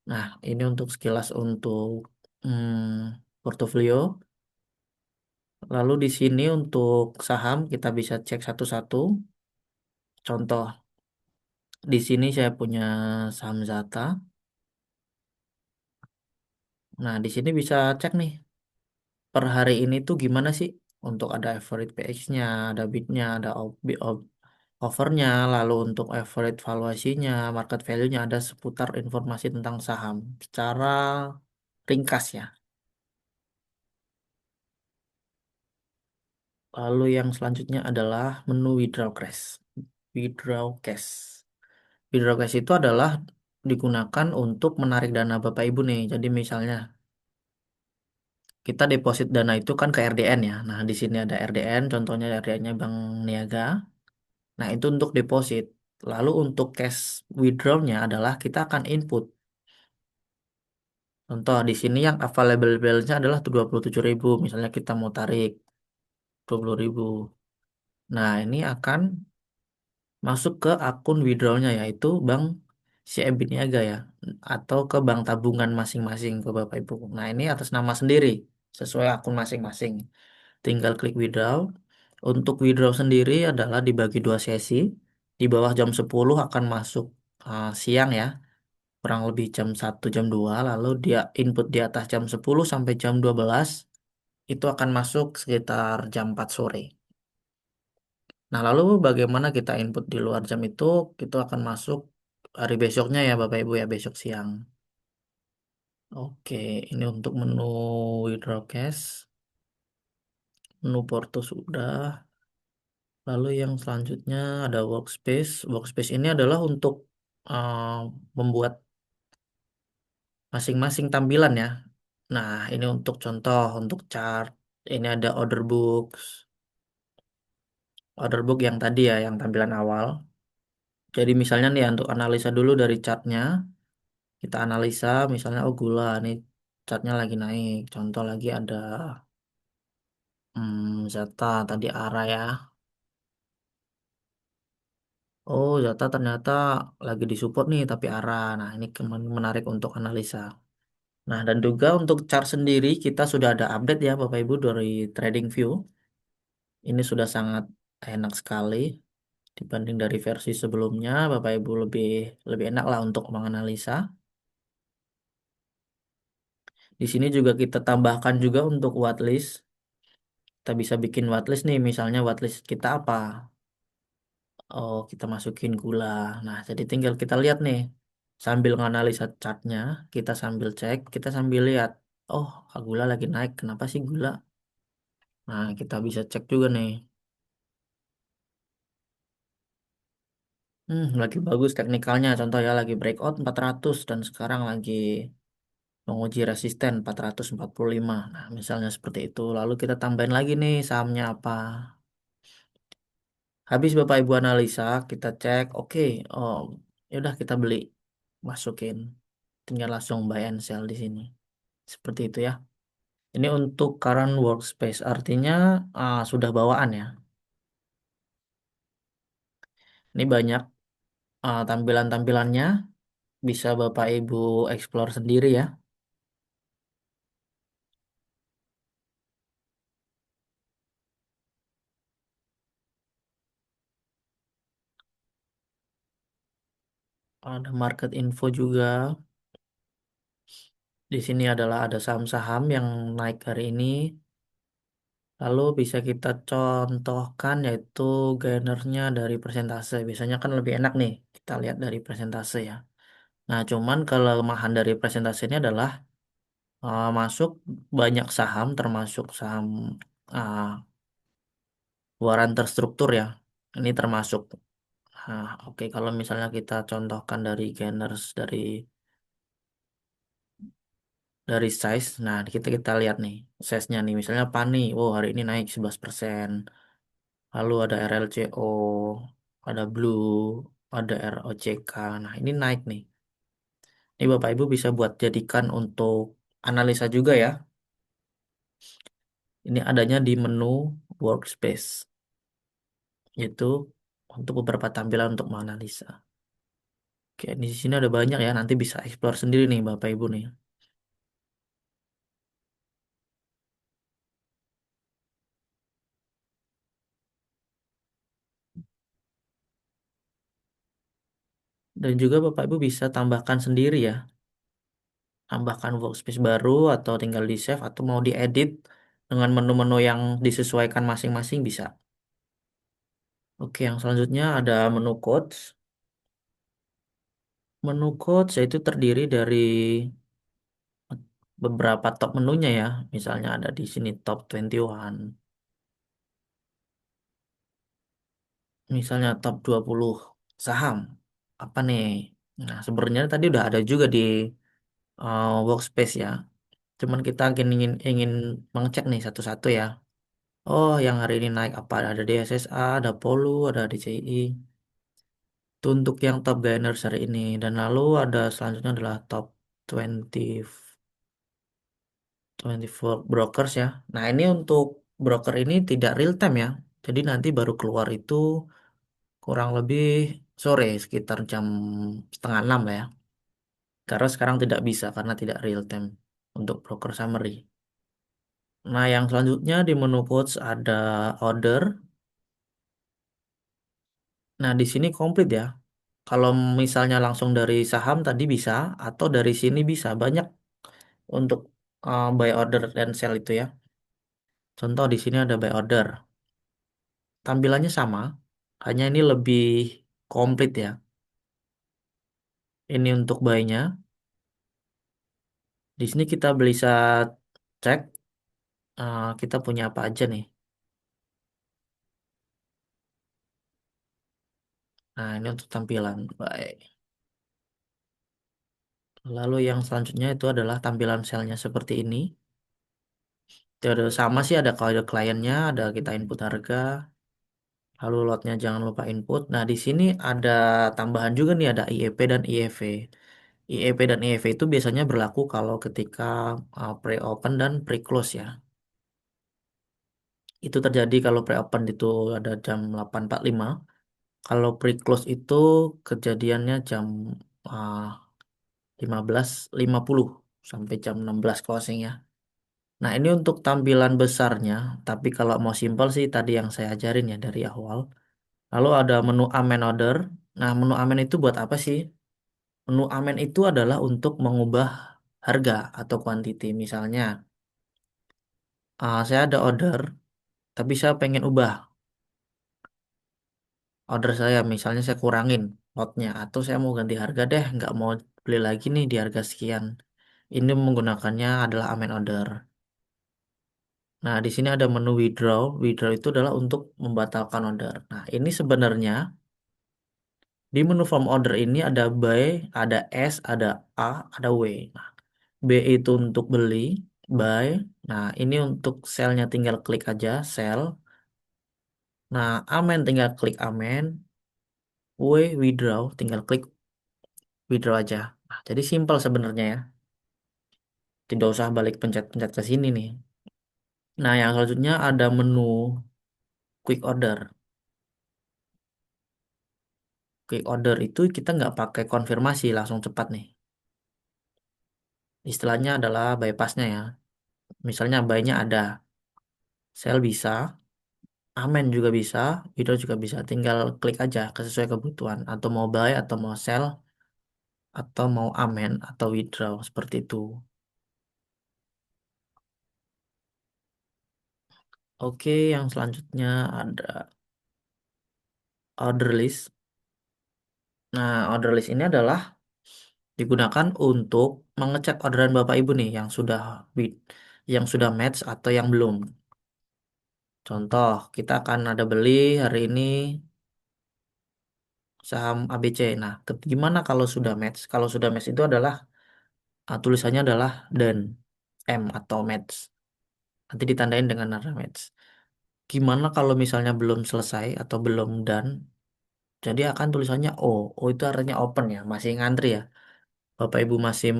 Nah, ini untuk sekilas untuk portofolio. Lalu di sini untuk saham kita bisa cek satu-satu. Contoh, di sini saya punya saham Zata. Nah, di sini bisa cek nih per hari ini tuh gimana sih untuk ada average PX-nya, ada bid-nya, ada overnya, lalu untuk average valuasinya, market value-nya ada seputar informasi tentang saham secara ringkas ya. Lalu yang selanjutnya adalah menu withdraw cash. Withdraw cash. Withdraw cash itu adalah digunakan untuk menarik dana Bapak Ibu nih. Jadi misalnya kita deposit dana itu kan ke RDN ya. Nah, di sini ada RDN, contohnya RDN-nya Bank Niaga. Nah, itu untuk deposit. Lalu untuk cash withdrawal-nya adalah kita akan input. Contoh di sini yang available balance-nya adalah 27.000. Misalnya kita mau tarik 20.000. Nah, ini akan masuk ke akun withdrawal-nya yaitu Bank CMB Niaga ya atau ke bank tabungan masing-masing ke Bapak Ibu. Nah, ini atas nama sendiri sesuai akun masing-masing. Tinggal klik withdraw. Untuk withdraw sendiri adalah dibagi dua sesi. Di bawah jam 10 akan masuk siang ya, kurang lebih jam 1 jam 2. Lalu dia input di atas jam 10 sampai jam 12 itu akan masuk sekitar jam 4 sore. Nah, lalu bagaimana kita input di luar jam itu akan masuk hari besoknya ya Bapak Ibu ya, besok siang. Oke, ini untuk menu withdraw cash, menu porto sudah. Lalu yang selanjutnya ada workspace. Workspace ini adalah untuk uh, membuat masing-masing tampilan ya. Nah, ini untuk contoh, untuk chart. Ini ada order books. Order book yang tadi ya, yang tampilan awal. Jadi misalnya nih ya, untuk analisa dulu dari chartnya. Kita analisa misalnya, oh gula, nih chartnya lagi naik. Contoh lagi ada Zata, tadi ARA ya. Oh, Zata ternyata lagi disupport nih, tapi ARA. Nah, ini menarik untuk analisa. Nah, dan juga untuk chart sendiri kita sudah ada update ya Bapak Ibu dari TradingView. Ini sudah sangat enak sekali dibanding dari versi sebelumnya. Bapak Ibu lebih lebih enak lah untuk menganalisa. Di sini juga kita tambahkan juga untuk whitelist. Kita bisa bikin whitelist nih, misalnya whitelist kita apa? Oh, kita masukin gula. Nah, jadi tinggal kita lihat nih. Sambil menganalisa chartnya, kita sambil cek, kita sambil lihat. Oh, gula lagi naik. Kenapa sih gula? Nah, kita bisa cek juga nih. Lagi bagus teknikalnya. Contoh ya, lagi breakout 400 dan sekarang lagi menguji resisten 445. Nah, misalnya seperti itu. Lalu kita tambahin lagi nih sahamnya apa. Habis Bapak Ibu analisa, kita cek, oke, oh, ya udah kita beli, masukin. Tinggal langsung buy and sell di sini. Seperti itu ya. Ini untuk current workspace, artinya sudah bawaan ya. Ini banyak tampilan-tampilannya, bisa Bapak Ibu explore sendiri ya. Ada market info juga. Di sini adalah ada saham-saham yang naik hari ini. Lalu bisa kita contohkan yaitu gainernya dari persentase. Biasanya kan lebih enak nih kita lihat dari persentase ya. Nah, cuman kelemahan dari presentasi ini adalah masuk banyak saham termasuk saham uh, waran terstruktur ya. Ini termasuk. Nah, oke kalau misalnya kita contohkan dari gainers dari size. Nah, kita lihat nih size-nya nih. Misalnya PANI, oh hari ini naik 11%. Lalu ada RLCO, ada Blue, ada ROCK. Nah, ini naik nih. Ini Bapak Ibu bisa buat jadikan untuk analisa juga ya. Ini adanya di menu workspace, yaitu untuk beberapa tampilan untuk menganalisa. Oke, di sini ada banyak ya, nanti bisa explore sendiri nih Bapak Ibu nih. Dan juga Bapak Ibu bisa tambahkan sendiri ya, tambahkan workspace baru atau tinggal di save atau mau diedit dengan menu-menu yang disesuaikan masing-masing bisa. Oke, yang selanjutnya ada menu codes. Menu codes yaitu terdiri dari beberapa top menunya ya. Misalnya ada di sini top 21. Misalnya top 20 saham. Apa nih? Nah, sebenarnya tadi udah ada juga di workspace ya. Cuman kita ingin ingin mengecek nih satu-satu ya. Oh, yang hari ini naik apa? Ada DSSA, ada Polu, ada DCI. Itu untuk yang top gainers hari ini. Dan lalu ada selanjutnya adalah top 20, 24 brokers ya. Nah, ini untuk broker ini tidak real time ya. Jadi nanti baru keluar itu kurang lebih sore, sekitar jam setengah 6 lah ya. Karena sekarang tidak bisa karena tidak real time untuk broker summary. Nah, yang selanjutnya di menu quotes ada order. Nah, di sini komplit ya. Kalau misalnya langsung dari saham tadi bisa, atau dari sini bisa. Banyak untuk buy order dan sell itu ya. Contoh di sini ada buy order. Tampilannya sama, hanya ini lebih komplit ya. Ini untuk buy-nya. Di sini kita bisa cek kita punya apa aja nih. Nah, ini untuk tampilan buy. Lalu yang selanjutnya itu adalah tampilan sel-nya seperti ini. Itu ada sama sih, ada kode kliennya, ada kita input harga, lalu lotnya jangan lupa input. Nah, di sini ada tambahan juga nih, ada IEP dan IEV. IEP dan IEV itu biasanya berlaku kalau ketika pre-open dan pre-close ya. Itu terjadi kalau pre-open itu ada jam 8.45. Kalau pre-close itu kejadiannya jam uh, 15.50 sampai jam 16 closing ya. Nah, ini untuk tampilan besarnya, tapi kalau mau simpel sih tadi yang saya ajarin ya dari awal. Lalu ada menu amen order. Nah, menu amen itu buat apa sih? Menu amen itu adalah untuk mengubah harga atau quantity. Misalnya, saya ada order, tapi saya pengen ubah order saya. Misalnya saya kurangin lotnya, atau saya mau ganti harga deh, nggak mau beli lagi nih di harga sekian. Ini menggunakannya adalah amen order. Nah, di sini ada menu withdraw. Withdraw itu adalah untuk membatalkan order. Nah, ini sebenarnya di menu form order ini ada buy, ada S, ada A, ada W. Nah, B itu untuk beli, buy. Nah, ini untuk sell-nya tinggal klik aja, sell. Nah, amen tinggal klik amen. W, withdraw, tinggal klik withdraw aja. Nah, jadi simpel sebenarnya ya. Tidak usah balik pencet-pencet ke sini nih. Nah, yang selanjutnya ada menu quick order. Quick order itu kita nggak pakai konfirmasi, langsung cepat nih. Istilahnya adalah bypassnya ya. Misalnya buy-nya ada, sell bisa, amen juga bisa, withdraw juga bisa. Tinggal klik aja ke sesuai kebutuhan. Atau mau buy, atau mau sell, atau mau amen, atau withdraw. Seperti itu. Oke, yang selanjutnya ada order list. Nah, order list ini adalah digunakan untuk mengecek orderan Bapak Ibu nih yang sudah match atau yang belum. Contoh, kita akan ada beli hari ini saham ABC. Nah, gimana kalau sudah match? Kalau sudah match itu adalah tulisannya adalah done, M atau match. Nanti ditandain dengan narah match. Gimana kalau misalnya belum selesai atau belum done? Jadi akan tulisannya O. O itu artinya open ya, masih ngantri ya. Bapak Ibu masih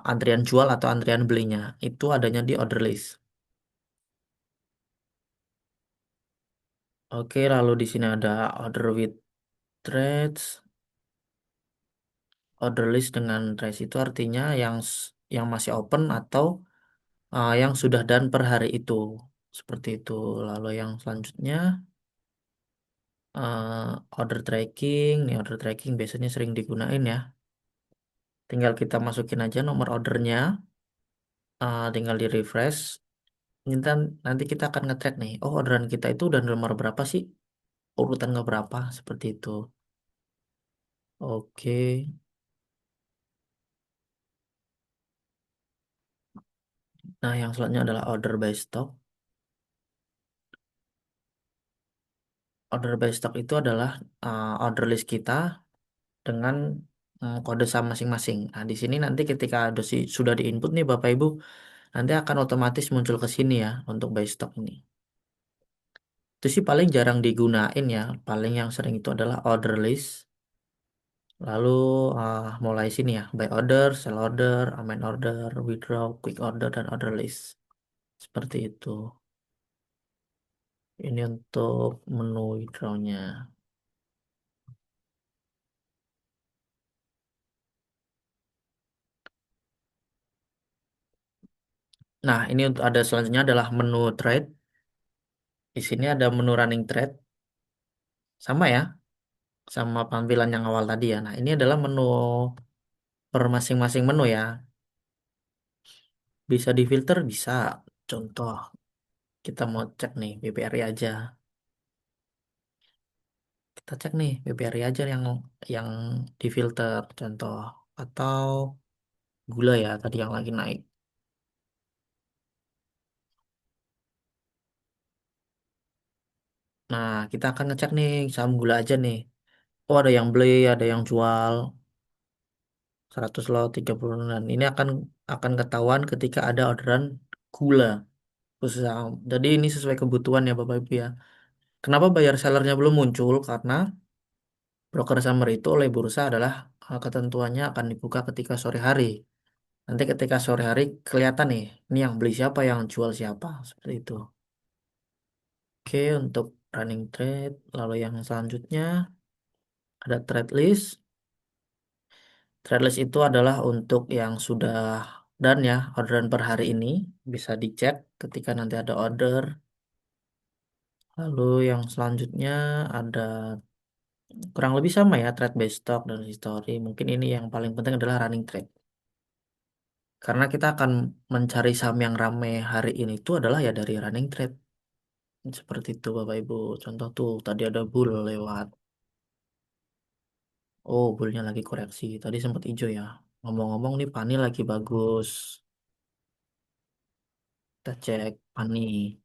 antrian jual atau antrian belinya, itu adanya di order list. Oke, lalu di sini ada order with trades, order list dengan trace itu artinya yang masih open atau yang sudah done per hari itu. Seperti itu. Lalu yang selanjutnya order tracking. Nih order tracking biasanya sering digunain ya. Tinggal kita masukin aja nomor ordernya, tinggal di refresh. Nanti kita akan nge-track nih. Oh, orderan kita itu udah nomor berapa sih? Urutan nggak berapa? Seperti itu. Oke. Nah, yang selanjutnya adalah order by stock. Order by stock itu adalah order list kita dengan kode saham masing-masing. Nah, di sini nanti ketika sudah diinput nih Bapak Ibu, nanti akan otomatis muncul ke sini ya untuk buy stock ini. Itu sih paling jarang digunain ya. Paling yang sering itu adalah order list. Lalu mulai sini ya, buy order, sell order, amend order, withdraw, quick order, dan order list. Seperti itu. Ini untuk menu withdrawnya. Nah, ini untuk ada selanjutnya adalah menu trade. Di sini ada menu running trade. Sama ya, sama tampilan yang awal tadi ya. Nah, ini adalah menu per masing-masing menu ya. Bisa difilter, bisa. Contoh, kita mau cek nih BBRI aja. Kita cek nih BBRI aja yang difilter. Contoh, atau gula ya tadi yang lagi naik. Nah, kita akan ngecek nih saham gula aja nih. Oh, ada yang beli, ada yang jual. 100 lot, 30 dan ini akan ketahuan ketika ada orderan gula khusus saham. Jadi ini sesuai kebutuhan ya Bapak Ibu ya. Kenapa bayar sellernya belum muncul? Karena broker summary itu oleh bursa adalah ketentuannya akan dibuka ketika sore hari. Nanti ketika sore hari kelihatan nih, ini yang beli siapa, yang jual siapa, seperti itu. Oke, untuk running trade, lalu yang selanjutnya ada trade list. Trade list itu adalah untuk yang sudah dan ya orderan per hari ini bisa dicek ketika nanti ada order. Lalu yang selanjutnya ada kurang lebih sama ya trade by stock dan history. Mungkin ini yang paling penting adalah running trade. Karena kita akan mencari saham yang ramai hari ini itu adalah ya dari running trade. Seperti itu Bapak Ibu. Contoh tuh tadi ada bull lewat. Oh, bullnya lagi koreksi. Tadi sempat hijau ya. Ngomong-ngomong nih Pani lagi bagus. Kita cek Pani.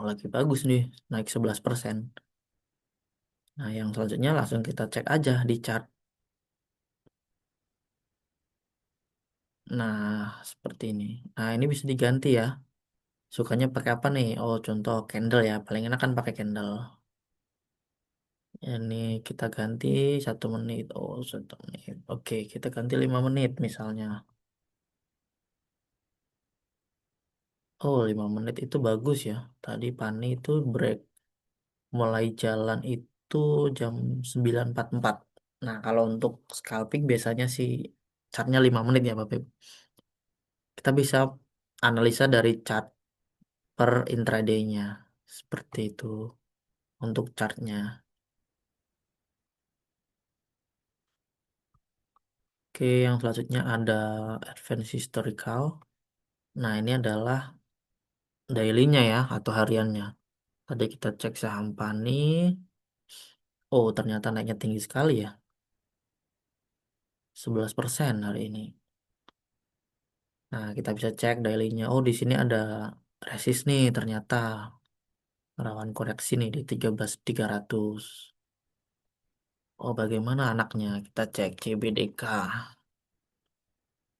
Lagi bagus nih. Naik 11%. Nah, yang selanjutnya langsung kita cek aja di chart. Nah, seperti ini. Nah, ini bisa diganti ya. Sukanya pakai apa nih? Oh, contoh candle ya. Paling enak kan pakai candle. Ini kita ganti 1 menit. Oh, 1 menit. Oke, kita ganti 5 menit misalnya. Oh, 5 menit itu bagus ya. Tadi Pani itu break mulai jalan itu jam 9.44. Nah, kalau untuk scalping biasanya sih chartnya 5 menit ya, Bapak. Kita bisa analisa dari chart per intraday-nya. Seperti itu untuk chartnya. Oke, yang selanjutnya ada advance historical. Nah, ini adalah daily-nya ya atau hariannya. Tadi kita cek saham Pani. Oh, ternyata naiknya tinggi sekali ya. 11% hari ini. Nah, kita bisa cek daily-nya. Oh, di sini ada resist nih ternyata. Rawan koreksi nih di 13.300. Oh, bagaimana anaknya? Kita cek CBDK.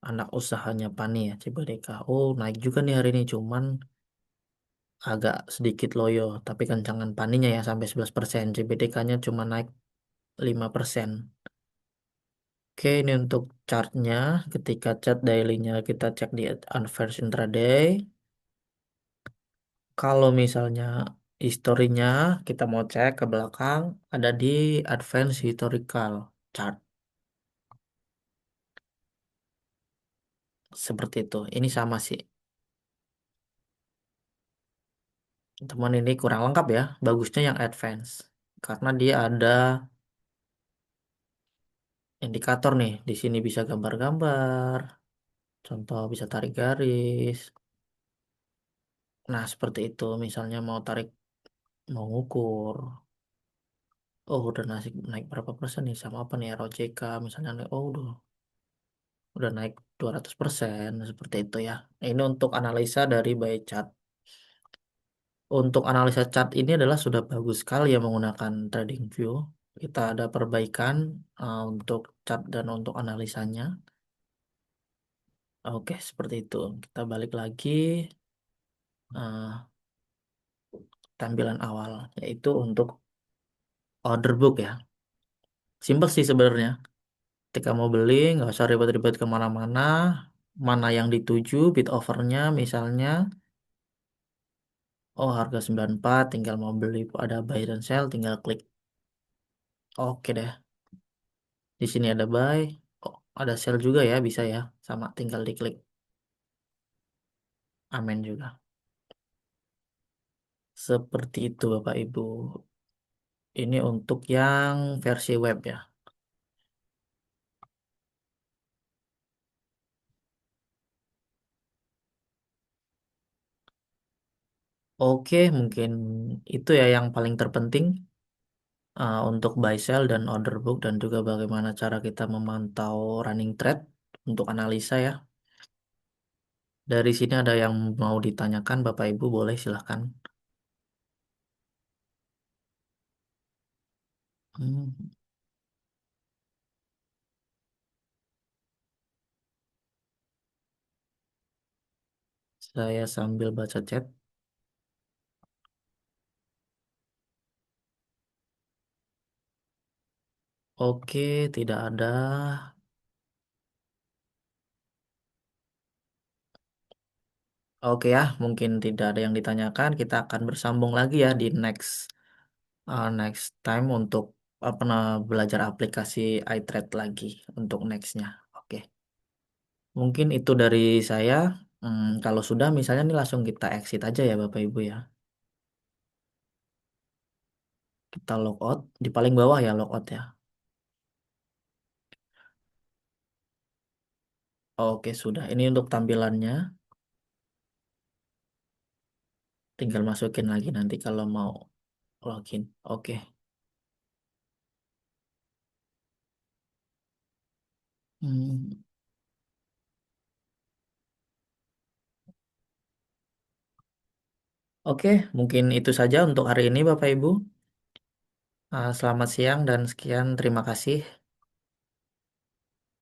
Anak usahanya Pani ya, CBDK. Oh, naik juga nih hari ini. Cuman agak sedikit loyo. Tapi kencangan Paninya ya sampai 11%. CBDK-nya cuma naik 5%. Oke, ini untuk chartnya. Ketika chart daily-nya kita cek di Advanced Intraday. Kalau misalnya historinya kita mau cek ke belakang, ada di Advanced Historical Chart. Seperti itu. Ini sama sih. Teman ini kurang lengkap ya. Bagusnya yang advance. Karena dia ada indikator nih. Di sini bisa gambar-gambar. Contoh bisa tarik garis. Nah, seperti itu. Misalnya mau tarik, mau ngukur. Oh, udah naik berapa persen nih? Sama apa nih ROJK? Misalnya, oh udah naik 200% seperti itu ya. Nah, ini untuk analisa dari by chart. Untuk analisa chart ini adalah sudah bagus sekali ya menggunakan TradingView. Kita ada perbaikan untuk chart dan untuk analisanya. Oke, seperti itu. Kita balik lagi eh, tampilan awal, yaitu untuk order book ya. Simpel sih sebenarnya. Ketika mau beli, nggak usah ribet-ribet kemana-mana. Mana yang dituju, bid overnya misalnya. Oh, harga 94, tinggal mau beli ada buy dan sell, tinggal klik. Oke deh. Di sini ada buy, oh, ada sell juga ya, bisa ya. Sama tinggal diklik. Amin juga. Seperti itu Bapak Ibu. Ini untuk yang versi web ya. Oke, mungkin itu ya yang paling terpenting untuk buy sell dan order book dan juga bagaimana cara kita memantau running trade untuk analisa ya. Dari sini ada yang mau ditanyakan Bapak Ibu boleh silahkan. Hmm, saya sambil baca chat. Oke, tidak ada. Oke ya, mungkin tidak ada yang ditanyakan. Kita akan bersambung lagi ya di next time untuk belajar aplikasi iTrade lagi untuk nextnya. Oke, mungkin itu dari saya. Kalau sudah misalnya nih langsung kita exit aja ya Bapak Ibu ya. Kita logout di paling bawah ya logout ya. Oke, sudah. Ini untuk tampilannya. Tinggal masukin lagi nanti kalau mau login. Oke. Hmm, Oke, mungkin itu saja untuk hari ini Bapak Ibu. Selamat siang dan sekian. Terima kasih.